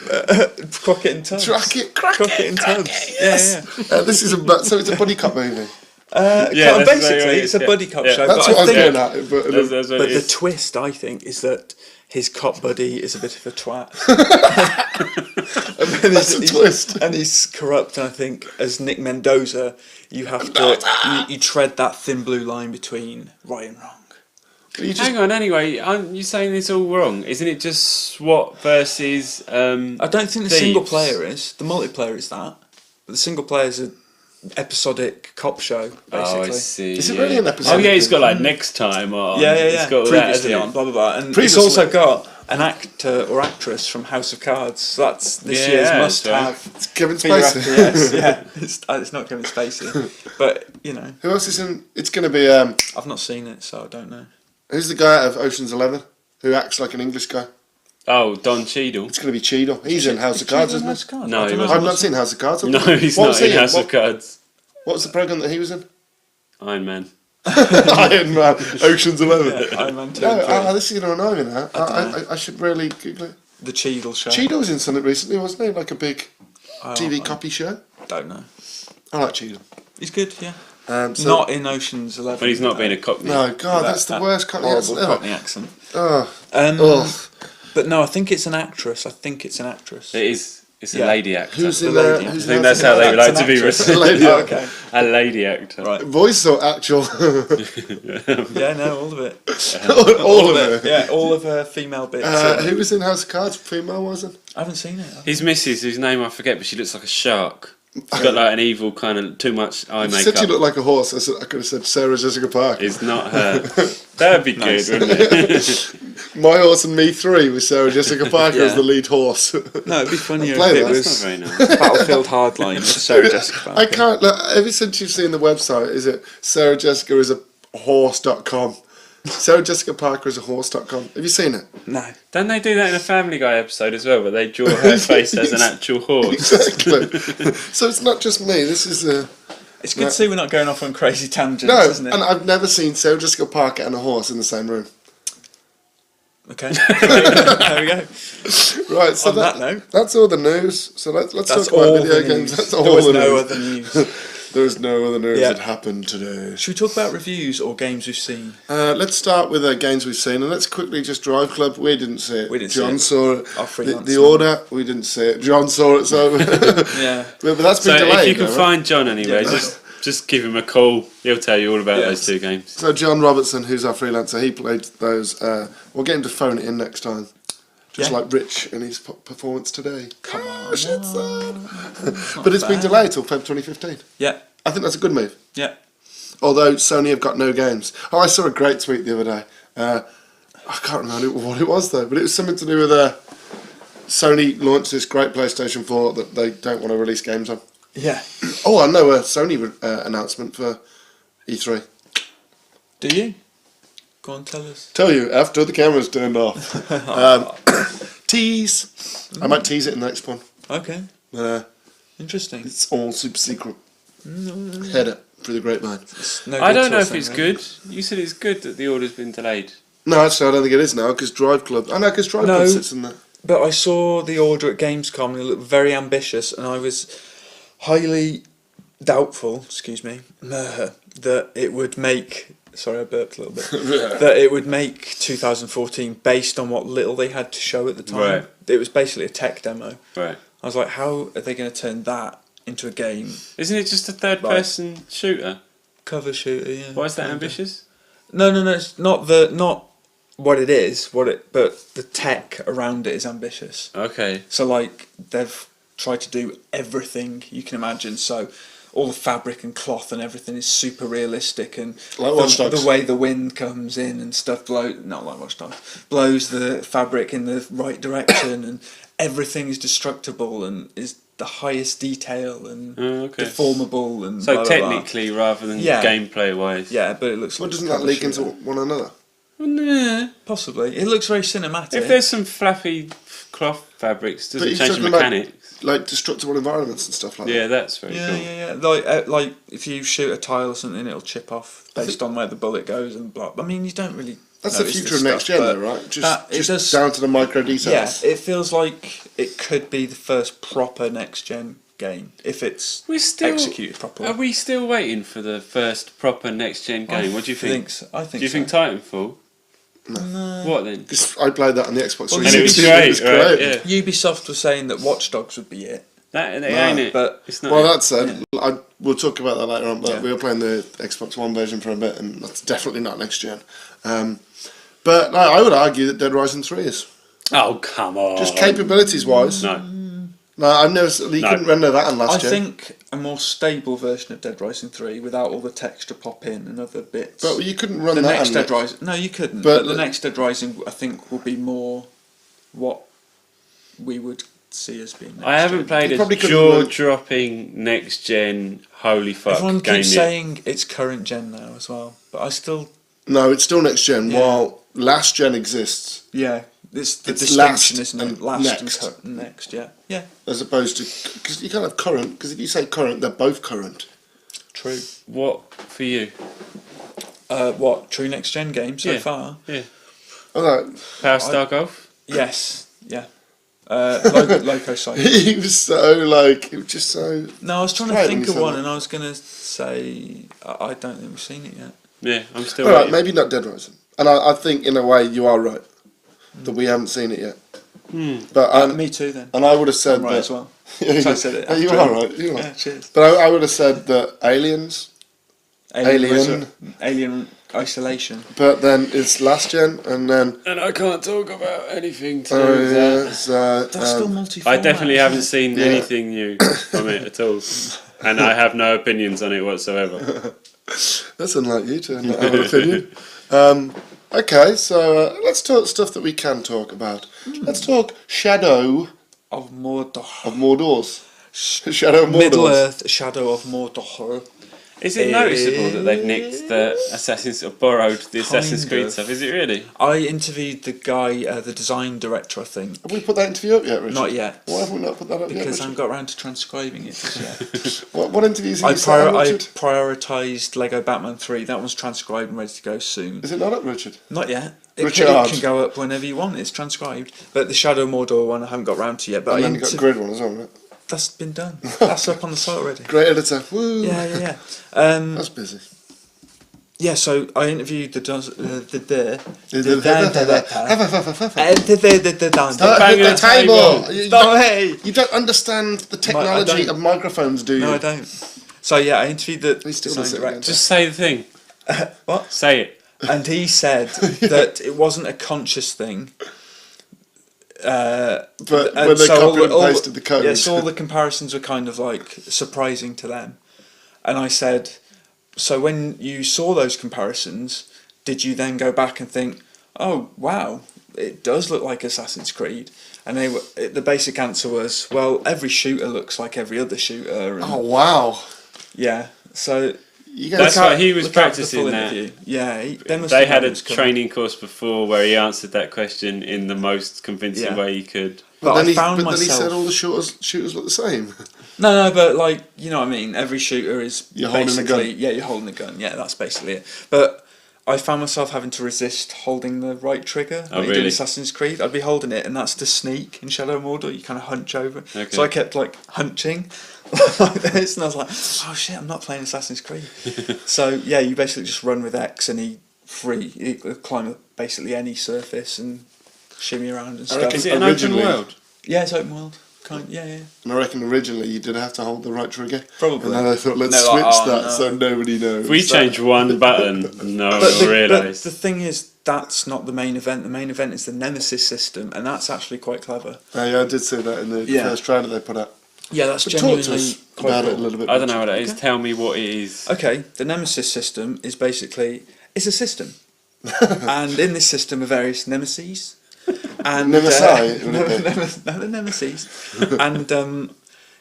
Crockett and Tubbs. Crockett and Tubbs. Yes. This is so it's a buddy cop movie. Yeah, that's basically, very it's a yeah. buddy cop Yeah. show. That's but what I was think- getting at. But That's what But it the is. twist, I think, is that his cop buddy is a bit of a twat. That's a twist. And he's corrupt. And I think as Nick Mendoza, you have to you tread that thin blue line between right and wrong. Hang on, anyway, aren't you saying this all wrong? Isn't it just SWAT versus I don't think the thieves? single player is. The multiplayer is that. But the single player is an episodic cop show, basically. Oh, I see. Is it really an episode? Oh, yeah, it's got like next time on. Yeah. It's got all that, Previously hasn't on, it? blah, blah, blah. And Previously. it's also got an actor or actress from House of Cards. So that's this year's that's must-have. It's Kevin for your Spacey. FPS. Yeah, it's not Kevin Spacey. But, you know, Who else is in? It's going to be. I've not seen it, so I don't know. Who's the guy out of Ocean's 11 who acts like an English guy? Oh, Don Cheadle. It's going to be Cheadle. He's in House of Cards, isn't he? No, he I've wasn't. not seen House of Cards. No, he's What not was he in House of Cards. What was the program that he was in? Iron Man. Iron Man. Ocean's 11. Yeah, Iron Man 2 No, and 3. this is going to annoy me now. I should really Google it. The Cheadle show. Cheadle was in something recently, wasn't he? Like a big TV I copy show. don't know. I like Cheadle. He's good, yeah. So- Not in Ocean's 11. But he's not being a cockney. No, God, that's the worst Cockney horrible accent ever. Cockney accent. Oh, Ugh. But no, I think it's an actress. It is. It's a Yeah. lady actor. who's the in lady. there? I I Who's think in that's there? how they That's like to an be actress. written. Lady Oh, actor. okay. A lady actor. Right. Voice or actual? Yeah, no, all of it. all of it. Yeah, all of her female bits. Who was in House of Cards? Female, wasn't? I haven't seen it. His missus, whose name I forget, but she looks like a shark. She's got like an evil kind of too much eye You said makeup. she looked like a horse. I could have said Sarah Jessica Parker. It's not her. That'd be Nice. good, wouldn't it? My Horse and Me 3 with Sarah Jessica Parker as Yeah. the lead horse. No, it'd be funnier Play if it that. That's was not very nice. Battlefield Hardline with Sarah Jessica Parker. I can't. Look, ever since you've seen the website, is it Sarah Jessica is a horse.com? Sarah Jessica Parker is a horse.com. Have you seen it? No. Don't they do that in a Family Guy episode as well, where they draw her face as an actual horse? Exactly. So it's not just me. This is It's good to see we're not going off on crazy tangents, no, isn't it? and I've never seen Sarah Jessica Parker and a horse in the same room. Okay. There we go. Right. So On that note. that's all the news. So let's That's talk about all video the games. news. That's all There was the no news. other news. There was no other news Yeah. that happened today. Should we talk about reviews or games we've seen? Let's start with games we've seen, and let's quickly just Drive Club. We didn't see it. We didn't see John it. saw it. Our freelance The man. Order. We didn't see it. John saw it. So Yeah. but that's So been delayed. if you can though, right? find John anyway, Yeah. just give him a call. He'll tell you all about Yeah. those two games. So John Robertson, who's our freelancer, he played those. We'll get him to phone it in next time. Just Yeah. like Rich in his performance today. Come on. Oh, shit's sad. It's not But it's been bad. delayed till Feb 2015. Yeah. I think that's a good move. Yeah. Although Sony have got no games. Oh, I saw a great tweet the other day. I can't remember what it was though, but it was something to do with Sony launched this great PlayStation 4 that they don't want to release games on. Yeah. Oh, I know a Sony announcement for E3. Do you? Go on, tell us. Tell you after the camera's turned off. Tease. I might tease it in the next one. Okay. Interesting. It's all super secret. Head it through the grapevine. No I good don't to know us if it's then, good. You said it's good that the order's been delayed. No, actually, I don't think it is now because Drive Club. I know because Drive No. Club sits in there. But I saw the order at Gamescom and it looked very ambitious, and I was highly doubtful, that it would make. Sorry, I burped a little bit. That it would make 2014 based on what little they had to show at the time. Right. It was basically a tech demo. Right. I was like, how are they going to turn that into a game? Isn't it just a third-person shooter? Cover shooter, yeah. Why is that kinda. ambitious? No, it's not what it is, but the tech around it is ambitious. Okay. So like they've tried to do everything you can imagine. So all the fabric and cloth and everything is super realistic, and Like Watch Dogs. the way the wind comes in and stuff blows the fabric in the right direction, and everything is destructible and is the highest detail and Okay. deformable and So blah, blah, blah. technically, rather than Yeah. gameplay-wise. Yeah, but it looks Well, like doesn't a that cover leak into shooter. one another? Nah. Possibly. It looks very cinematic. If there's some flappy cloth fabrics, does But it you're change the talking about- mechanics? Like destructible environments and stuff like Yeah, that. that's very cool. Yeah. Like if you shoot a tile or something, it'll chip off based on where the bullet goes and blah. I mean, you don't really. That's the notice future this of next stuff, gen, but though, right? it Just does- down to the micro details. Yeah, it feels like it could be the first proper next gen game if it's We're still executed properly. Are we still waiting for the first proper next gen game? What do you think? I think. Do you so. think Titanfall? No. What then? 'Cause I played that on the Xbox Well, 360. And it was great, right? Yeah. Ubisoft was saying that Watch Dogs would be it. That ain't it. But It's not. Well, it. that said, we'll talk about that later on, but Yeah. we were playing the Xbox One version for a bit, and that's definitely not next gen. But no, I would argue that Dead Rising 3 is. Oh, come on. Just capabilities-wise. No. No, I've never... You couldn't render that on last I gen. think a more stable version of Dead Rising 3 without all the texture pop-in and other bits. But you couldn't run the that next on Dead Rising... No, you couldn't. But But the next Dead Rising, I think, will be more what we would see as being next I haven't gen. played You a probably couldn't run- jaw-dropping next-gen holy fuck Everyone game keeps yet. saying it's current gen now as well, but I still... No, it's still next gen, Yeah. while last gen exists, Yeah, it's the It's distinction, last isn't it? and Last next. and next, yeah. Yeah, as opposed to... Because you can't have current, because if you say current, they're both current. true. What for you? What, true next gen game so Yeah. far? Yeah. Although, Power Star Golf? Yes, yeah. Loco Cycle. he was so, like... It was just so... No, I was trying to Right, think let of me one, say and I was going to say I don't think we've seen it yet. Yeah, I'm still Alright, waiting. maybe not Dead Rising. And I think, in a way, you are right. That we haven't seen it yet. But Me too, then. And I would have said I'm right that... as well. Yeah, So I said it. yeah, you after. are right, you are. Yeah, cheers. But I would have said that Aliens, Alien. Alien Isolation. but then it's last gen, and then... And I can't talk about anything to Oh, do with yeah, that. it's, That's still multi-format. I definitely haven't seen Yeah. anything new from it at all. And I have no opinions on it whatsoever. That's unlike you to not have an opinion. Okay, so let's talk stuff that we can talk about. Let's talk Shadow Of Mordor. of Mordor's. Shadow of Mordor's. Middle-earth Shadow of Mordor. Is it noticeable that they've nicked the Assassin's or borrowed the Assassin's Kind Creed of. stuff? Is it really? I interviewed the guy, the design director, I think. Have we put that interview up yet, Richard? Not yet. Why have we not put that up Because I yet, haven't got around to transcribing it just yet. Richard? What interviews have I you sent, I Richard? prioritised Lego Batman 3. That one's transcribed and ready to go soon. Is it not up, Richard? Not yet. It Richard. can go up whenever you want. It's transcribed. But the Shadow of Mordor one I haven't got round to yet. But And I then you've got inter- Grid one as well, right? that's been done. That's up on the site already. Great editor. Woo! Yeah. That's busy. Yeah, so I interviewed the Stop banging the the table! table. You don't understand the technology don't. of microphones, do you? No, I don't. So yeah, I interviewed the He still design does it director. Just say the thing. What? Say it. And he said that it wasn't a conscious thing. But And when they so copied and pasted the code. Yeah, so all the comparisons were kind of like surprising to them. And I said, so when you saw those comparisons, did you then go back and think, oh wow, it does look like Assassin's Creed? And the basic answer was, well, every shooter looks like every other shooter. And Oh, wow. yeah, so You That's guys, why he was look out for the practicing full that. interview. Yeah, They had a training course before where he answered that question in the most convincing Yeah. way he could. But then I found then he myself. said all the shooters look the same. No, but like, you know what I mean? Every shooter is You're holding a basically... gun. Yeah, you're holding a gun. Yeah, that's basically it. But I found myself having to resist holding the right trigger when you do really? Assassin's Creed. I'd be holding it, and that's to sneak in Shadow of Mordor. You kind of hunch over. Okay. So I kept like hunching like this, and I was like, oh shit, I'm not playing Assassin's Creed. So yeah, you basically just run with X, and you climb up basically any surface and shimmy around and I stuff. reckon- Is it an open Originally- world? Yeah, it's open world. Yeah. And I reckon originally you did have to hold the right trigger. Probably. And then I thought, let's No, switch like, oh, that no. so nobody knows. If we change one button, no one will But realise. the thing is, that's not the main event. The main event is the Nemesis system, and that's actually quite clever. Yeah, I did see that in the Yeah. first trailer they put out. Yeah, that's But talk genuinely to us quite about cool. it a little bit. I don't know what Richard. it is. Tell me what it is. Okay, the Nemesis system is basically it's a system, and in this system are various nemesis. And Nemesi, would it be? no, the nemesis, and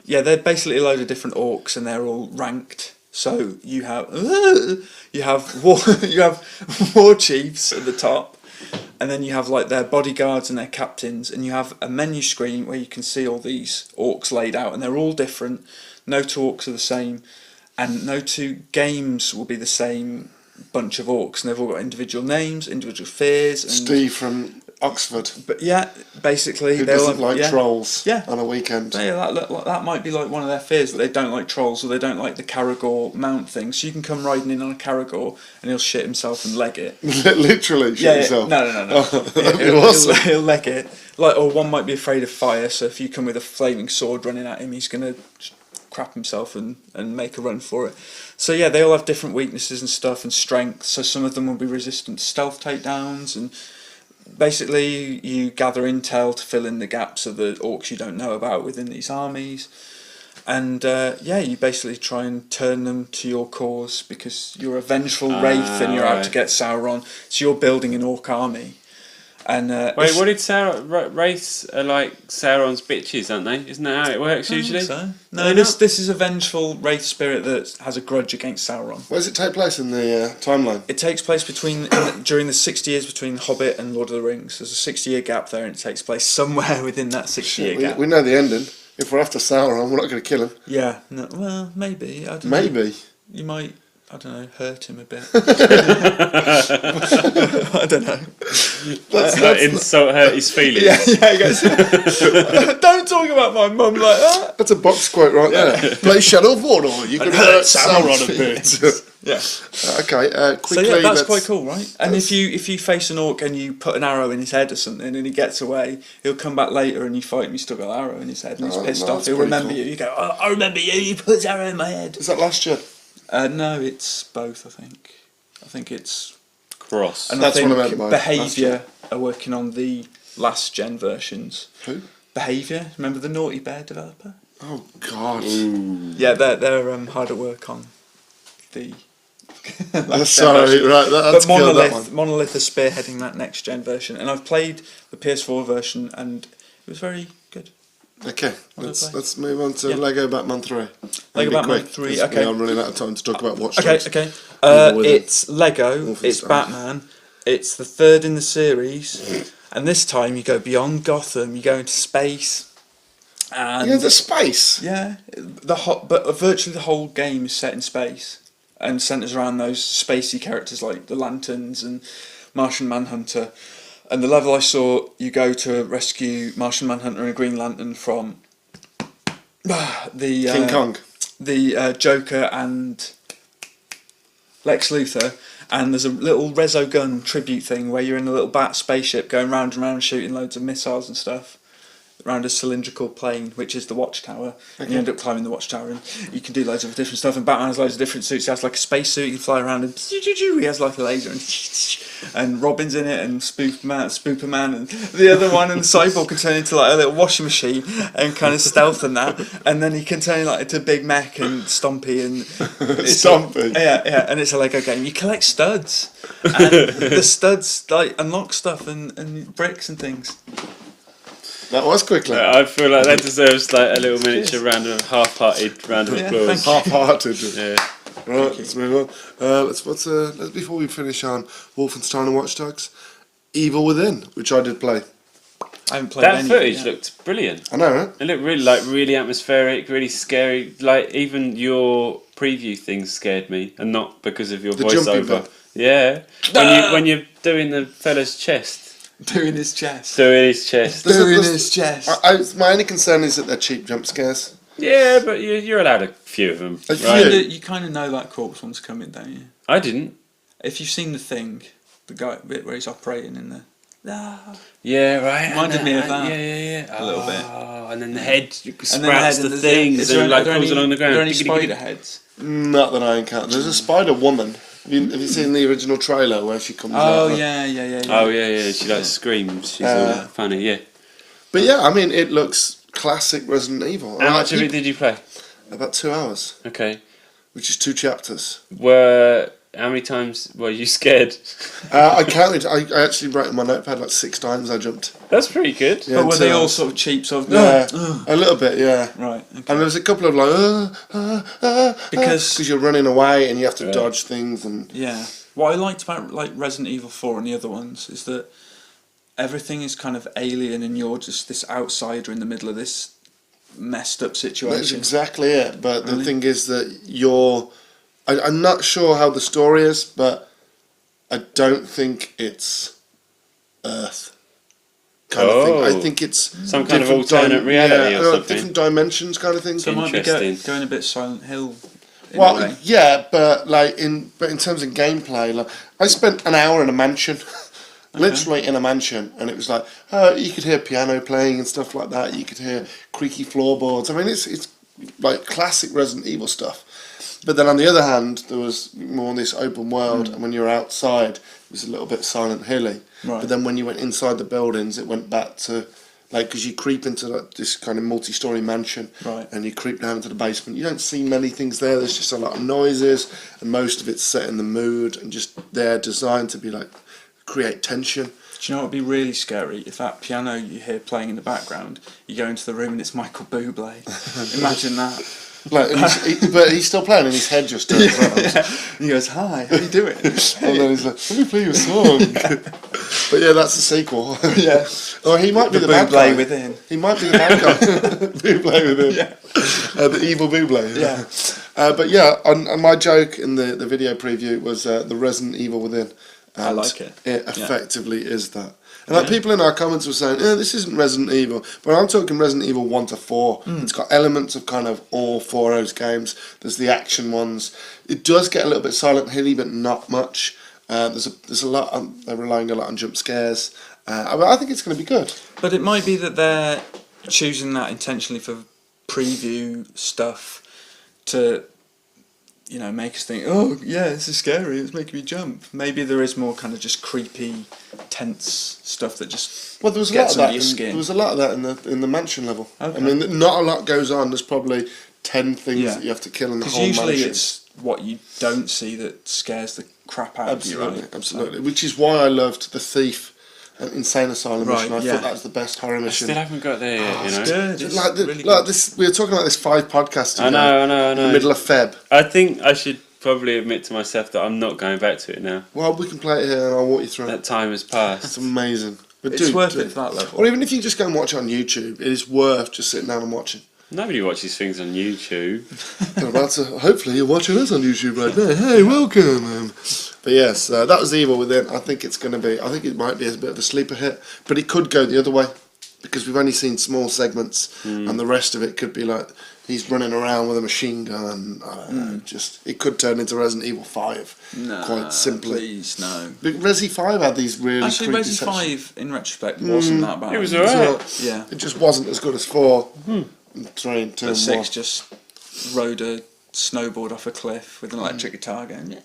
yeah, they're basically a load of different orcs, and they're all ranked. So you have war chiefs at the top, and then you have like their bodyguards and their captains, and you have a menu screen where you can see all these orcs laid out, and they're all different. No two orcs are the same, and no two games will be the same bunch of orcs, and they've all got individual names, individual fears. And Steve from Oxford. But yeah, basically Who they'll doesn't like trolls Yeah. on a weekend? So yeah, that might be like one of their fears, that they don't like trolls or they don't like the Caragor mount thing. So you can come riding in on a Caragor and he'll shit himself and leg it. Literally shit himself? No. That'd be awesome. He'll leg it. Like, or one might be afraid of fire, so if you come with a flaming sword running at him, he's going to crap himself and make a run for it. So yeah, they all have different weaknesses and stuff and strengths. So some of them will be resistant to stealth takedowns, and basically you gather intel to fill in the gaps of the orcs you don't know about within these armies. And you basically try and turn them to your cause, because you're a vengeful wraith and you're out to get Sauron. So you're building an orc army. And wait, what did Wraiths are like Sauron's bitches, aren't they? Isn't that how it works usually? So. No, this is a vengeful wraith spirit that has a grudge against Sauron. Where does it take place in the timeline? It takes place during the 60 years between Hobbit and Lord of the Rings. There's a 60-year gap there, and it takes place somewhere within that 60-year gap. We know the ending. If we're after Sauron, we're not going to kill him. Yeah, no, well, maybe. I don't know. Maybe. You might, I don't know, hurt him a bit. I don't know. Hurt his feelings. Yeah, I guess. Don't talk about my mum like that. That's a box quote right there. Play Shadow of Mordor. You can hurt Sauron a bit. Yeah. Okay. Quickly. So yeah, that's quite cool, right? And if you face an orc and you put an arrow in his head or something and he gets away, he'll come back later and you fight him. He's still got an arrow in his head and he's pissed off. He'll remember you. You go, oh, I remember you. You put his arrow in my head. Is that last year? No, it's both. I think it's Cross. And that's I think what I meant by Behaviour are working on the last gen versions. Who? Behaviour. Remember the Naughty Bear developer? Oh God. Ooh. Yeah, they're hard at work on the. Sorry, right. That's but killed that one. Monolith is spearheading that next gen version, and I've played the PS4 version, and it was very good. Okay, let's move on to Lego Batman 3. Lego Batman 3. Okay, I'm running out of time to talk about Watch Dogs. Okay. It's Lego. It's Batman. It's the third in the series, and this time you go beyond Gotham. You go into space. And the space. Yeah, but virtually the whole game is set in space and centres around those spacey characters like the Lanterns and Martian Manhunter. And the level I saw, you go to rescue Martian Manhunter and a Green Lantern from the King Kong, the Joker and Lex Luthor. And there's a little Rezo gun tribute thing where you're in a little bat spaceship going round and round shooting loads of missiles and stuff around a cylindrical plane, which is the Watchtower. Okay. And you end up climbing the Watchtower, and you can do loads of different stuff. And Batman has loads of different suits. He has like a space suit. You can fly around, and he has like a laser, and Robin's in it, and Spooperman, and the other one, and Cyborg can turn into like a little washing machine and kind of stealth and that. And then he can turn like into Big Mech and Stompy and Stompy. Yeah, and it's a Lego game. You collect studs, and the studs like unlock stuff and bricks and things. That was quickly. I feel like that deserves like a little miniature round of half-hearted round of applause. Half-hearted. Yeah. Right, let's move on. Let's before we finish on Wolfenstein and Watch Dogs, Evil Within, which I did play. I haven't played that any footage yet. looked brilliant. I know, right? It looked really atmospheric, really scary. Like even your preview things scared me, and not because of your voiceover. Yeah, when you're doing the fella's chest. Doing his chest. My only concern is that they're cheap jump scares. Yeah, but you're allowed a few of them. You kind of know that corpse one's coming, don't you? I didn't. If you've seen The Thing, the guy bit where he's operating in the... Yeah, right. Reminded me of that. Yeah. A little bit. And then the head sprouts the things and crawls along the ground. Are there any spider heads? Not that I encountered. There's a spider woman. Have you seen the original trailer where she comes out? Oh, yeah. Oh, yeah. She like screams. She's all funny, yeah. But yeah, I mean, it looks classic Resident Evil. How much of it did you play? About 2 hours. Okay. Which is 2 chapters. How many times were you scared? I counted. I actually wrote in my notepad like 6 times I jumped. That's pretty good. Yeah, but were they all sort of cheap, sort of... Yeah, a little bit, yeah. Right, okay. And there was a couple of like... because you're running away and you have to dodge things and... Yeah. What I liked about like Resident Evil 4 and the other ones is that everything is kind of alien and you're just this outsider in the middle of this messed up situation. That's exactly it. But the thing is that you're... I'm not sure how the story is, but I don't think it's Earth. kind of thing. I Oh. think it's Some kind of different alternate reality or something. different dimensions kind of thing. So it might be Interesting. going a bit Silent Hill. In a Well, way. yeah, but in terms of gameplay, like I spent an hour in a mansion, literally in a mansion, and it was like you could hear piano playing and stuff like that. You could hear creaky floorboards. I mean, it's like classic Resident Evil stuff. But then on the other hand, there was more this open world, and when you were outside, it was a little bit Silent Hilly. Right. But then when you went inside the buildings, it went back to like, because you creep into this kind of multi-story mansion, Right. and you creep down into the basement. You don't see many things there. There's just a lot of noises, and most of it's set in the mood and just they're designed to be like create tension. Do you know what would be really scary? If that piano you hear playing in the background, you go into the room and it's Michael Bublé. Imagine that. Like, but he's still playing, and his head just turns around. And he goes, "Hi, how you doing?" And then he's like, "Let me play you a song." But yeah, that's the sequel. Yeah. Or he might be the bad guy. Bublé within. He might be the bad guy. Bublé within. Yeah. The evil Bublé. Yeah. But yeah, on my joke in the video preview was the Resident Evil Within. I like it. It effectively is that. And like people in our comments were saying, this isn't Resident Evil. But I'm talking Resident Evil 1 to 4. It's got elements of kind of all four of those games. There's the action ones. It does get a little bit Silent Hilly, but not much. There's a lot. They're relying a lot on jump scares. I think it's going to be good. But it might be that they're choosing that intentionally for preview stuff to, you know, make us think, oh yeah, this is scary, it's making me jump. Maybe there is more kind of just creepy, tense stuff that just Well, there was a gets lot of under that. your skin. There was a lot of that in the mansion level. Okay. I mean, not a lot goes on. There's probably 10 things that you have to kill in the Because whole usually mansion. it's what you don't see that scares the crap out of you, right? Absolutely. Which is why I loved The Thief and Insane Asylum Right, mission. I yeah. thought that was the best horror I mission. still haven't got there yet, you know. It's good. It's Like, really like good. this, we were talking about this 5 podcasts ago. I know. In the middle of Feb. I think I should probably admit to myself that I'm not going back to it now. Well, we can play it here and I'll walk you through it. That time has It's passed. amazing. But It's worth do it for that level. Or even if you just go and watch it on YouTube, it is worth just sitting down and watching. Nobody watches things on YouTube. Hopefully you're watching us on YouTube right now. Hey, welcome. But yes, that was Evil Within. I think it's going to be. I think it might be a bit of a sleeper hit, but it could go the other way because we've only seen small segments, and the rest of it could be like he's running around with a machine gun. Just it could turn into Resident Evil 5 quite simply. Please, no. But Resi 5 had these really Actually, creepy Resi sections. 5, in retrospect, wasn't that bad. It was So, alright. Yeah. it just wasn't as good as 4. 3 and 2 But and 6 1. just rode a snowboard off a cliff with an electric guitar going.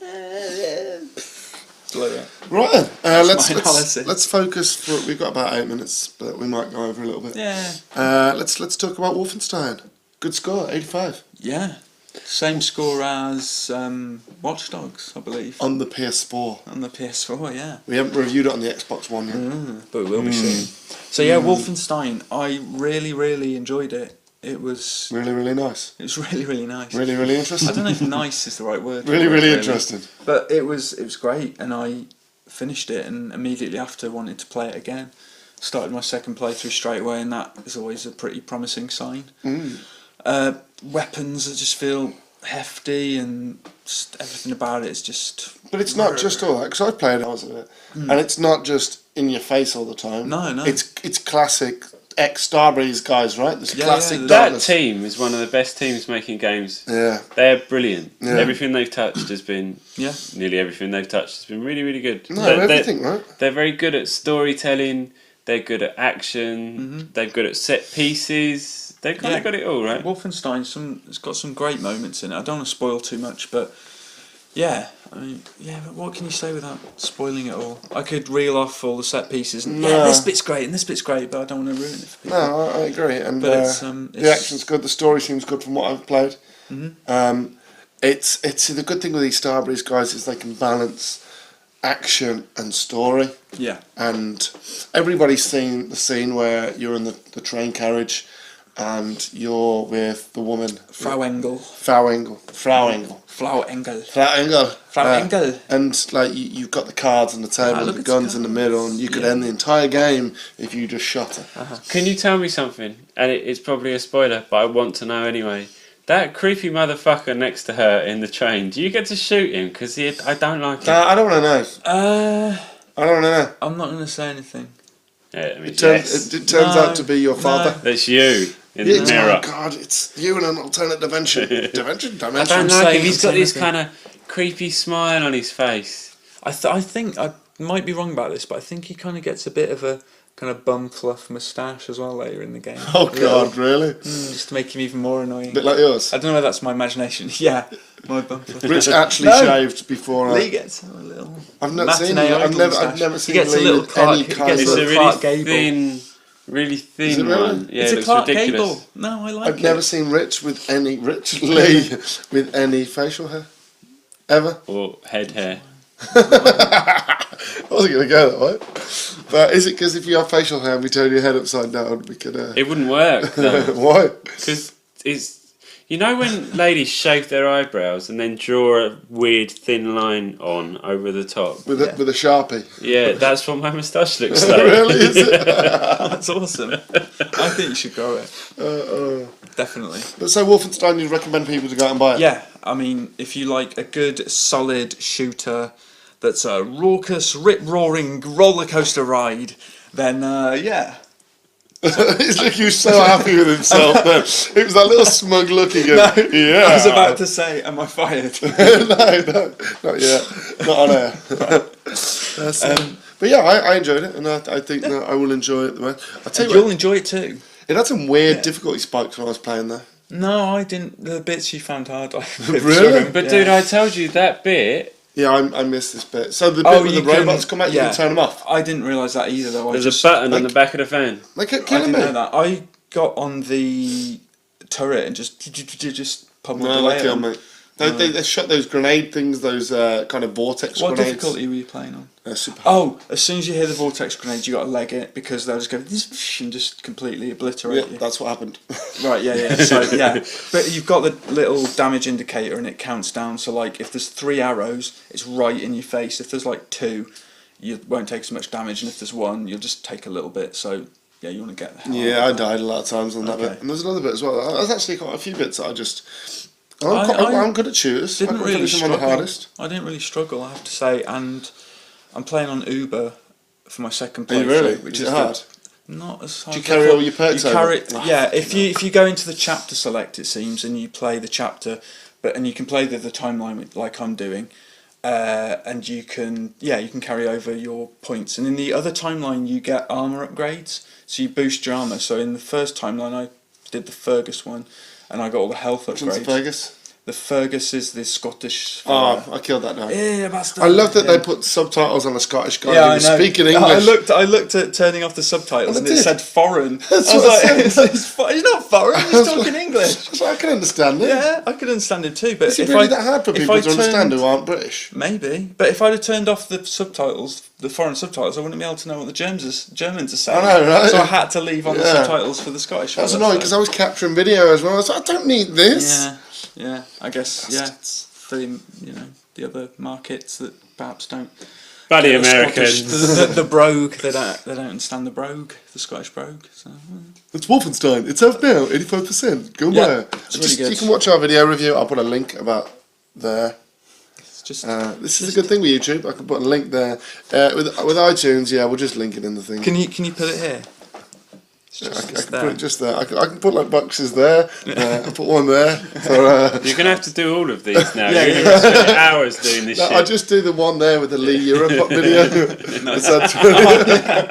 Right then, let's my analysis. let's focus. We've got about 8 minutes, but we might go over a little bit. Yeah. Let's talk about Wolfenstein. Good score, 85 Yeah. Same score as Watch Dogs, I believe. on the PS4. On the PS4, yeah. We haven't reviewed it on the Xbox One yet. But we will be soon. So yeah, Wolfenstein, I really, really enjoyed it. It was Really, really nice. really, really nice. Really, really I interesting. don't know if nice is the right word. Really, for it, really interesting. But it was great, and I finished it, and immediately after wanted to play it again. Started my second playthrough straight away, and that is always a pretty promising sign. Weapons that just feel hefty, and just everything about it is just. But it's not just all that, because I've played hours of it, and it's not just in your face all the time. No, no. It's classic ex-Starbreeze guys, right? This classic yeah, That darkness. team is one of the best teams making games. Yeah. They're brilliant. Yeah. Everything they've touched has been. Yeah. Nearly everything they've touched has been really, really good. No, They're- everything, right? They're very good at storytelling. They're good at action. They're good at set pieces. They've kind of got it all, right? Wolfenstein, it's got some great moments in it. I don't want to spoil too much, but yeah, I mean, but what can you say without spoiling it all? I could reel off all the set pieces and this bit's great and this bit's great, but I don't want to ruin it for people. No, I agree. And But the action's good, the story seems good from what I've played. It's the good thing with these Starbreeze guys is they can balance action and story. Yeah. And everybody's seen the scene where you're in the train carriage and you're with the woman. Frau Engel. Frau Engel. And like you've got the cards on the table, look the at guns the in the cards. middle, and you could end the entire game if you just shot her. Can you tell me something? And it's probably a spoiler, but I want to know anyway. That creepy motherfucker next to her in the train, do you get to shoot him? Because I don't like him. I don't want to know. Uh, I don't want to know. I'm not going to say anything. Yeah, I mean, It turns out to be your father. That's you in Yeah, the mirror. oh God, it's you in an alternate dimension. Dimension. I don't like him. He's got this kind of creepy smile on his face. I think I might be wrong about this, but I think he kind of gets a bit of a kind of bum fluff moustache as well later in the game. Oh God, really? Just to make him even more annoying. A bit like yours. I don't know whether that's my imagination. Yeah, my bum fluff. Rich actually shaved before. Lee gets a little. I've not seen. matinee I've never moustache. seen He gets Lee a little with Clark. any He kind gets It's a of. a little really Clark Gable. thin, really thin Is it really? one. Yeah, It's it a looks Clark ridiculous. Gable. No, I like I've it. never seen Rich Lee with any facial hair, ever. Or head hair. I wasn't going to go that way. But is it because if you have facial hair and we turn your head upside down, we could... It wouldn't work, though. Why? Because it's... You know when ladies shave their eyebrows and then draw a weird thin line on over the top? With a Sharpie. Yeah, that's what my moustache looks like. Really? Is it? That's awesome. I think you should grow it. Definitely. But so Wolfenstein, you'd recommend people to go out and buy it? Yeah, I mean, if you like a good, solid shooter that's a raucous, rip-roaring roller coaster ride, then yeah. He's looking so happy with himself then. It was that little smug looking at No, yeah. I was about to say, am I fired? no, not yet. Not on air. But yeah, I enjoyed it, and I think that I will enjoy it. I'll tell you You'll what, enjoy it too. it had some weird difficulty spikes when I was playing though. No, I didn't. The bits you found hard. Really? But dude, I told you that bit. Yeah, I missed this bit. So the bit where the robots come out, you can turn them off. I didn't realise that either, though. There's a button on the back of the van. They kept I killing didn't me. know that. I got on the turret and just pummeled No, away. they killed me. They shot those grenade things, those kind of vortex What grenades. difficulty were you playing on? Super. Oh, as soon as you hear the vortex grenade, you got to leg it because they'll just go and just completely obliterate Yeah, you. that's what happened. Right, yeah. So yeah, but you've got the little damage indicator and it counts down. So like, if there's 3 arrows, it's right in your face. If there's like 2, you won't take so much damage, and if there's 1, you'll just take a little bit. So yeah, you want to get the hell Yeah, out I of that. died a lot of times on that Okay. bit. And there's another bit as well. There's actually quite a few bits that I just... I I'm good at shooters. I Didn't can really finish them on the struggle. hardest. I didn't really struggle, I have to say, and I'm playing on Uber for my second Are you playthrough, really? which Is is it hard? not as hard. Do you as carry I thought. all your perks You over? carry, Oh, yeah. If you go into the chapter select, it seems, and you play the chapter, and you can play the timeline like I'm doing, and you can carry over your points. And in the other timeline, you get armor upgrades, so you boost your armor. So in the first timeline, I did the Fergus one, and I got all the health Which one's upgrades. the Vegas? The Fergus is the Scottish. Oh, I killed that now. Yeah, bastard. I love that they put subtitles on a Scottish guy Yeah, who I was know. speaking English. I looked at turning off the subtitles And and it it did. said foreign. That's I was what I like, said. he's not foreign. He's talking English. So I can understand it. Yeah, I could understand him too. But Is it if really I, that hard for if people I to understand turned- who aren't British? Maybe, but if I'd have turned off the subtitles, the foreign subtitles, I wouldn't be able to know what the Germans are saying. I know, right? So I had to leave on the Yeah. subtitles for the Scottish. That was one, annoying so- because I was capturing video as well. I was like, I don't need this. Yeah. I guess it's for the other markets that perhaps don't. Bloody The Scottish- Americans. the brogue, they don't understand the brogue, the Scottish brogue. So. It's Wolfenstein. It's out now, 85%. Go Yeah, buy it. it's really good. You can watch our video review. I'll put a link about there. It's just This is a good thing with YouTube. I can put a link there. With iTunes, yeah, we'll just link it in the thing. Can you put it here? It's I just, can it's put there. it just there. I can put like boxes there. I'll put one there. For, You're going to have to do all of these now. Yeah, You're going to spend hours doing this no, shit. I just do the one there with the Lee Europop video.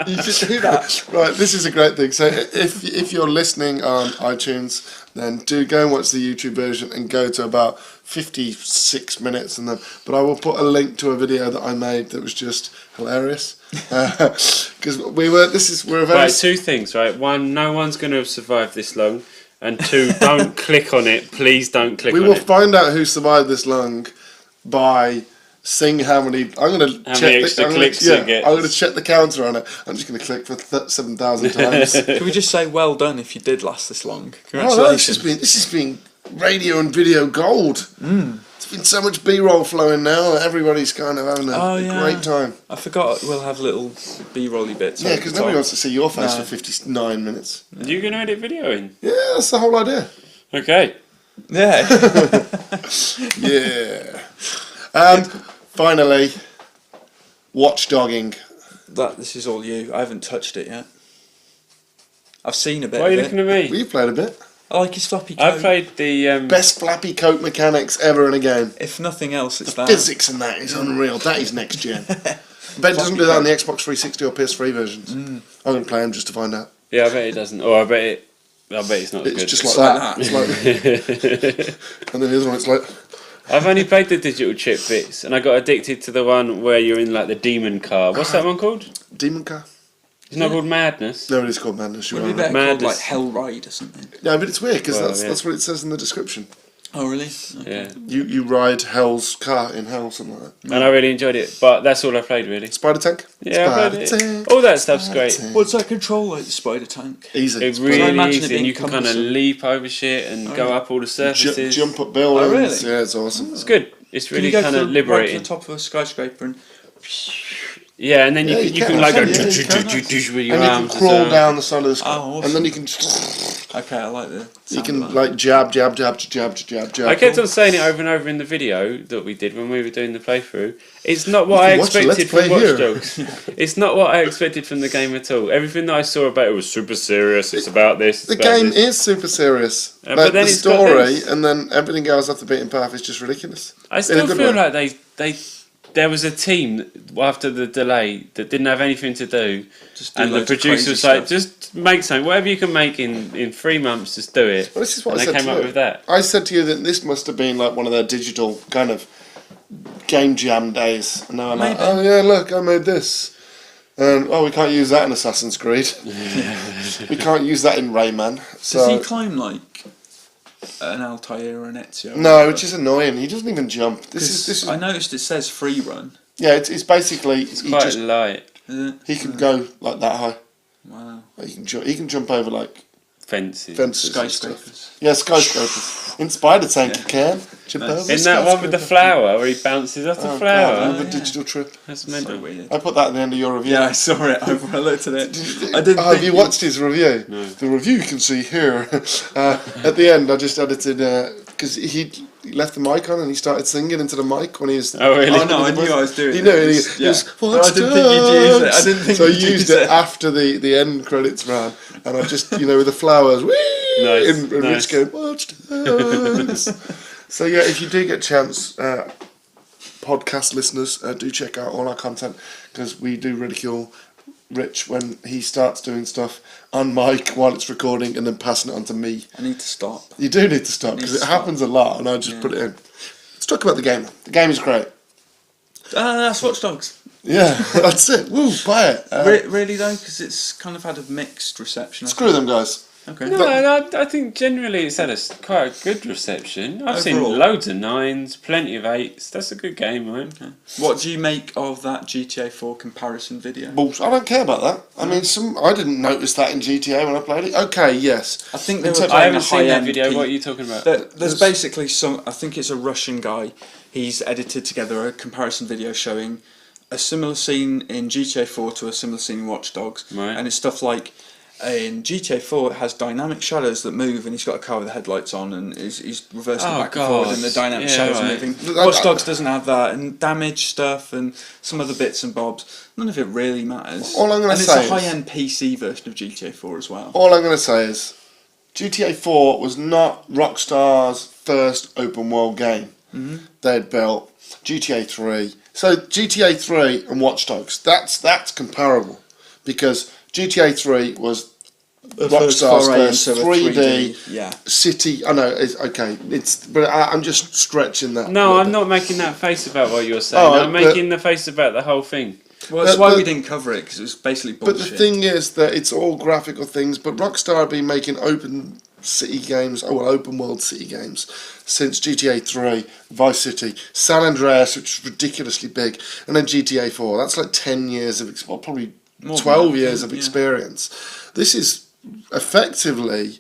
You should do that. Right, this is a great thing. So if you're listening on iTunes, then do go and watch the YouTube version and go to about 56 minutes, and then. But I will put a link to a video that I made that was just hilarious because we're a very. Right, 2 things, right? 1, no one's going to have survived this long. And 2, don't click on it. Please don't click We on will it. find out who survived this long by seeing how many. I'm going to How check many the, extra I'm clicks gonna, you get. I'm going to check the counter on it. I'm just going to click for 7,000 times. Can we just say well done if you did last this long? Oh, no, Congratulations. this has been radio and video gold. There's been so much B-roll flowing now that everybody's kind of having a great time. I forgot we'll have little B-rolly bits. Yeah, over because the nobody top. wants to see your face No. for 59 minutes. You're going to edit video in? Yeah, that's the whole idea. Okay. Yeah. Yeah. And finally, watchdogging. This is all you. I haven't touched it yet. I've seen a bit Why are of you it. looking at me? We've played a bit. I like his floppy coat. I played the... Best flappy coat mechanics ever in a game. If nothing else, it's that. Physics in that is unreal. That is next gen. I bet it doesn't do that on the Xbox 360 or PS3 versions. I'm going to play them just to find out. Yeah, I bet it doesn't. Or I bet it's not It's good. just like that. It's like, and then the other one, it's like... I've only played the digital chip bits, and I got addicted to the one where you're in like the demon car. What's that one called? Demon car? It's not called Madness. No, it is called Madness. Would it be better called like Hell Ride or something? No, but it's weird because Well, that's what it says in the description. Oh, really? Okay. Yeah, You ride Hell's car in Hell, something like that. and I really enjoyed it, but that's all I played really. Spider Tank? Yeah, I played Spider it. Tank, All that stuff's great. Tank. What's that control like, the spider tank? Easy. It's I really imagine it easy, and being you can kind of cumbersome. leap over shit and go up all the surfaces. Jump up buildings. Oh, really? Yeah, it's awesome. It's good. It's Can really you go kind to of right liberating. to the top of a skyscraper and... Yeah, and then Yeah, you can like go with your And you can arms. crawl as well. down the side of the sky. Oh, awesome. And then you can... Okay, I like the You sound can of that. like jab. I kept on saying it over and over in the video that we did when we were doing the playthrough. It's not what I can watch the expected Let's from Play Watch here. Dogs. It's not what I expected from the game at all. Everything that I saw about it was super serious. It's about this. The it's about game this. is super serious. But Like then the it's got story, this. and then everything else off the beaten path is just ridiculous. I in a still good feel way. like there was a team after the delay that didn't have anything to do, Just do and the loads of producer crazy was like, stuff. just make something, whatever you can make in 3 months, just do it. Well, this is what And I they said came to up you. with that. I said to you that this must have been like one of their digital kind of game jam days. And now I'm like, oh yeah, look, I made this. And oh, we can't use that in Assassin's Creed. We can't use that in Rayman. Does So he climb like an Altair or an Ezio? no, which is annoying. He doesn't even jump. This is I noticed it says free run. yeah. It's basically he Quite just light Is it? he can go like that high. Wow. Like, he can jump over like fences. fences. and stuff. Skyscrapers. Yeah, skyscrapers. In Spider Tank, you can jump Nice. over. In that one with the flower where he bounces off the Oh, flower. God, the yeah. digital trip. That's So mental. weird. I put that at the end of your review. Yeah, I saw it. I looked at it. I didn't. Oh, have think you watched his review? No. The review you can see here. At the end, I just edited because he left the mic on and he started singing into the mic when he was. Oh, really? Oh no, I knew I was doing He it. knew it. He Yeah. was, But I didn't think you'd use it. I didn't think so I you'd used use it it. after the end credits ran, and I just with the flowers, whee, Nice, and nice. Rich going, watch dogs. So yeah, if you do get a chance, podcast listeners, do check out all our content because we do ridicule Rich when he starts doing stuff on mic while it's recording and then passing it on to me. I need to stop. You do need to stop Need because to it stop. happens a lot, and I just put it in. Let's talk about the game. The game is great. That's Watch Dogs. Yeah, that's it. Woo, buy it. Really though, because it's kind of had a mixed reception. I Screw them, guys. think. Okay. No, I think generally it's had quite a good reception. I've seen Overall. loads of 9s, plenty of 8s. That's a good game, right? What do you make of that GTA 4 comparison video? Bullshit. I don't care about that. I mean, I didn't notice that in GTA when I played it. Okay, yes. I think they were I playing I haven't a seen that high-end video. P- What are you talking about? There's basically some. I think it's a Russian guy. He's edited together a comparison video showing a similar scene in GTA 4 to a similar scene in Watch Dogs, Right. and it's stuff like in GTA 4 it has dynamic shadows that move, and he's got a car with the headlights on, and he's reversing Oh, back and forward, God. and the dynamic Yeah, shadows are right. moving. That- Watch Dogs doesn't have that, and damage stuff, and some other bits and bobs. None of it really matters. All I'm gonna and say it's a is- high-end PC version of GTA 4 as well. All I'm going to say is GTA 4 was not Rockstar's first open world game. Mm-hmm. They'd built GTA 3. So GTA 3 and Watch Dogs, that's comparable because GTA 3 was Rockstar's foray first into a 3D yeah. city. I know, it's okay. But I'm just stretching that. a No, little I'm bit. not making that face about what you're saying. Oh, I'm but- making the face about the whole thing. Well, that's But- why but- we didn't cover it, because it was basically But bullshit. the thing is that it's all graphical things. But Rockstar have been making open city games, open world city games, since GTA 3, Vice City, San Andreas, which is ridiculously big, and then GTA 4. That's like 10 years of, probably More than 12 that, years yeah, of yeah. experience. This is effectively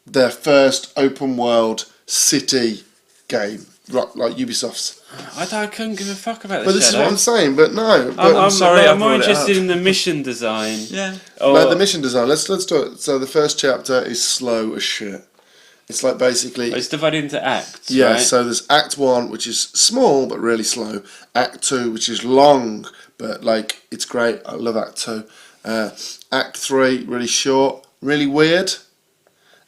their first open world city game, like Ubisoft's. I couldn't give a fuck about the But this is what I'm shadows. saying. But no, but I'm sorry I I'm more brought it interested up. in the mission design. Yeah. Or, no, the mission design. Let's do it. So the first chapter is slow as shit. It's like basically... It's divided into acts, Yeah, right? so there's Act 1, which is small but really slow. Act 2, which is long, but like it's great. I love Act 2. Act 3, really short, really weird.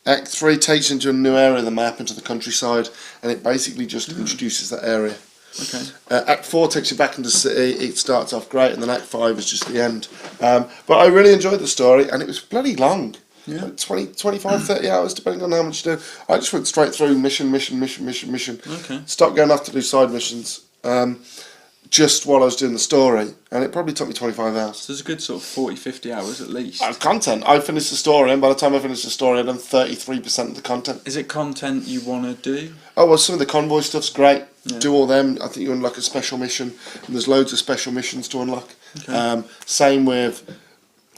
Act 3 takes you into a new area of the map, into the countryside, and it basically just introduces that area. Okay. Act 4 takes you back into the city. It starts off great, and then Act 5 is just the end. But I really enjoyed the story, and it was bloody long. Yeah. Like 20, 25, 30 hours, depending on how much you do. I just went straight through mission. Okay. Stopped going off to do side missions just while I was doing the story, and it probably took me 25 hours. So there's a good sort of 40, 50 hours at least. Content. I finished the story, and by the time I finished the story, I'd done 33% of the content. Is it content you want to do? Oh, well, some of the convoy stuff's great. Yeah. Do all them. I think you unlock a special mission, and there's loads of special missions to unlock. Okay. Same with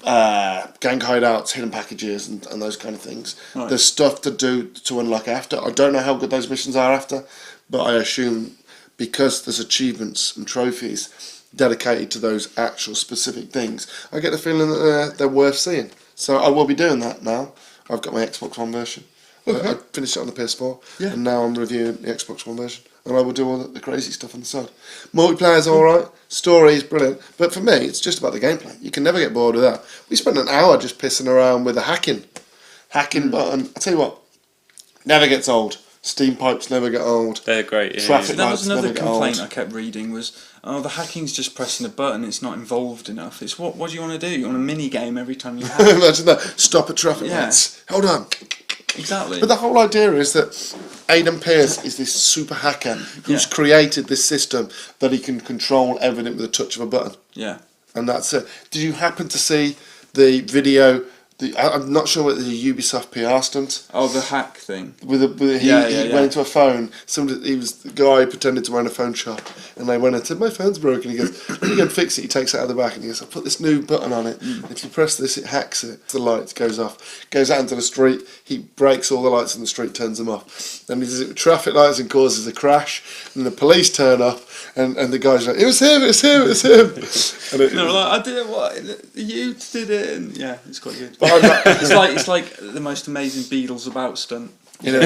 gang hideouts, hidden packages, and those kind of things. Right. There's stuff to do to unlock after. I don't know how good those missions are after, but I assume because there's achievements and trophies dedicated to those actual specific things, I get the feeling that they're worth seeing. So I will be doing that now. I've got my Xbox One version. Okay. I finished it on the PS4, Yeah. and now I'm reviewing the Xbox One version, and I will do all the crazy stuff on the side. Multiplayer's alright, story is brilliant, but for me, it's just about the gameplay. You can never get bored with that. We spent an hour just pissing around with a hacking button. I tell you what, never gets old. Steam pipes never get old. They're great. Yeah, Traffic That was lights another never get complaint old. I kept reading was, oh, the hacking's just pressing a button, it's not involved enough. It's what do you want to do? You want a mini game every time you hack? Imagine that. Stop at traffic Yeah. lights. Hold on. Exactly. But the whole idea is that Aidan Pearce is this super hacker who's Yeah. created this system that he can control everything with a touch of a button. Yeah. And that's it. Did you happen to see the video? I'm not sure whether the Ubisoft PR stunt. Oh, the hack thing. He went into a phone. The guy pretended to run a phone shop, and they went and said, "My phone's broken." He goes, "Let me go and fix it." He takes it out of the back, and he goes, "I put this new button on it. If you press this, it hacks it. The light goes off. Goes out into the street. He breaks all the lights in the street, turns them off. Then he does it with traffic lights and causes a crash. And the police turn up, and the guy's like, "It was him! It was him! It was him!" And No, like, I did it. What you did it? And yeah, it's quite good. But I'm not- It's like the most amazing Beatles about stunt. you know,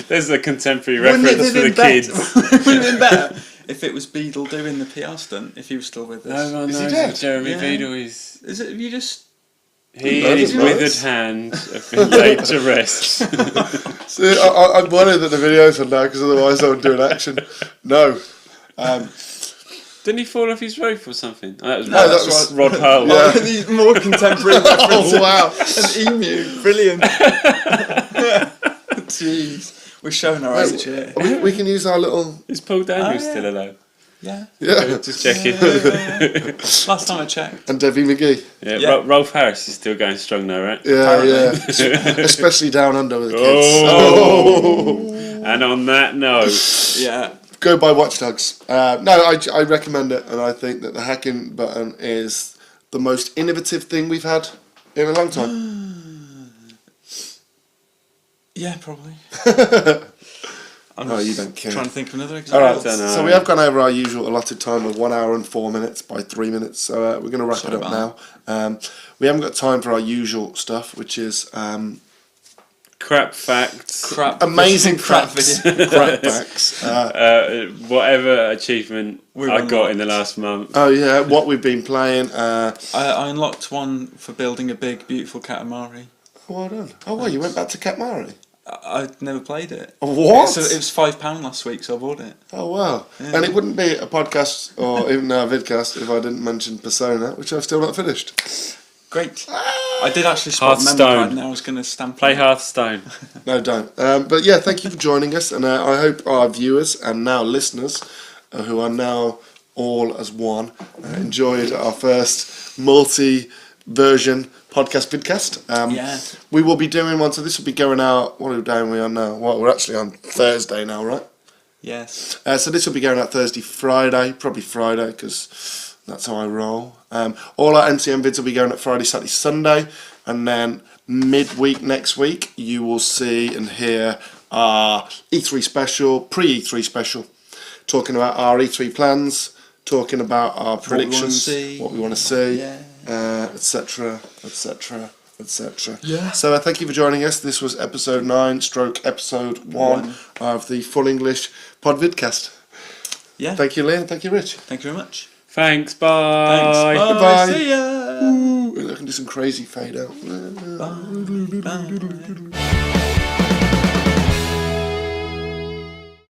There's a contemporary Wouldn't it reference have for the been kids. Wouldn't it have been better if it was Beadle doing the PR stunt? If he was still with us. No one Is he knows dead? that Jeremy Yeah. Beadle is. Is it? Have you just? He No, and his he's not. withered hand have been laid to rest. See, I'm worried that the video's on now because otherwise I would do an action. No. Didn't he fall off his roof or something? Oh, that was, No, that was- Rod Hull. Yeah. These more contemporary references. Oh, wow. An emu, brilliant. Jeez, we're showing our age here. We can use our little... Is Paul Daniels Oh, yeah. still alive? Yeah. Yeah. Just checking. Last time I checked. And Debbie McGee. Yeah, Yeah. Rolf Harris is still going strong though, right? Yeah, Apparently. yeah. Especially down under with the kids. Oh. And on that note, Yeah. Go buy Watch Dogs. No, I recommend it, and I think that the hacking button is the most innovative thing we've had in a long time. Yeah, probably. I'm Oh, just you don't care. trying to think of another All example. right, don't know. so we have gone over our usual allotted time of 1 hour and 4 minutes by 3 minutes, so we're going to wrap Sorry it up now. about We haven't got time for our usual stuff, which is crap facts, Crap. amazing crap facts, video. crap facts. whatever achievement We're I got unlocked. in the last month. Oh yeah, what we've been playing. I unlocked one for building a big, beautiful Katamari. Well done. Oh well, you went back to Katmari. I'd never played it. What? So it was £5 last week, so I bought it. Oh wow! Yeah. And it wouldn't be a podcast or even a vidcast if I didn't mention Persona, which I've still not finished. Great. I did actually spot a memory Hearthstone. card and I was going to stamp Play it. Hearthstone. No, don't. But yeah, thank you for joining us, and I hope our viewers and now listeners, who are now all as one, enjoyed our first multi-version podcast vidcast. Yeah. We will be doing one, so this will be going out. What day are we on now? Well, we're actually on Thursday now, right? Yes. So this will be going out Thursday, Friday, probably Friday, because that's how I roll. All our MCM vids will be going out Friday, Saturday, Sunday, and then midweek next week you will see and hear our E3 special, pre-E3 special, talking about our E3 plans, talking about our predictions, see. what we want to see, Yeah. etc., etc. etc. Yeah. So thank you for joining us. This was episode 9 / episode 1 of the Full English Pod Vidcast. Yeah. Thank you, Liam. Thank you, Rich. Thank you very much. Thanks, bye. Thanks. Bye. Goodbye. See ya. Ooh, I can do some crazy fade out. Bye. Bye.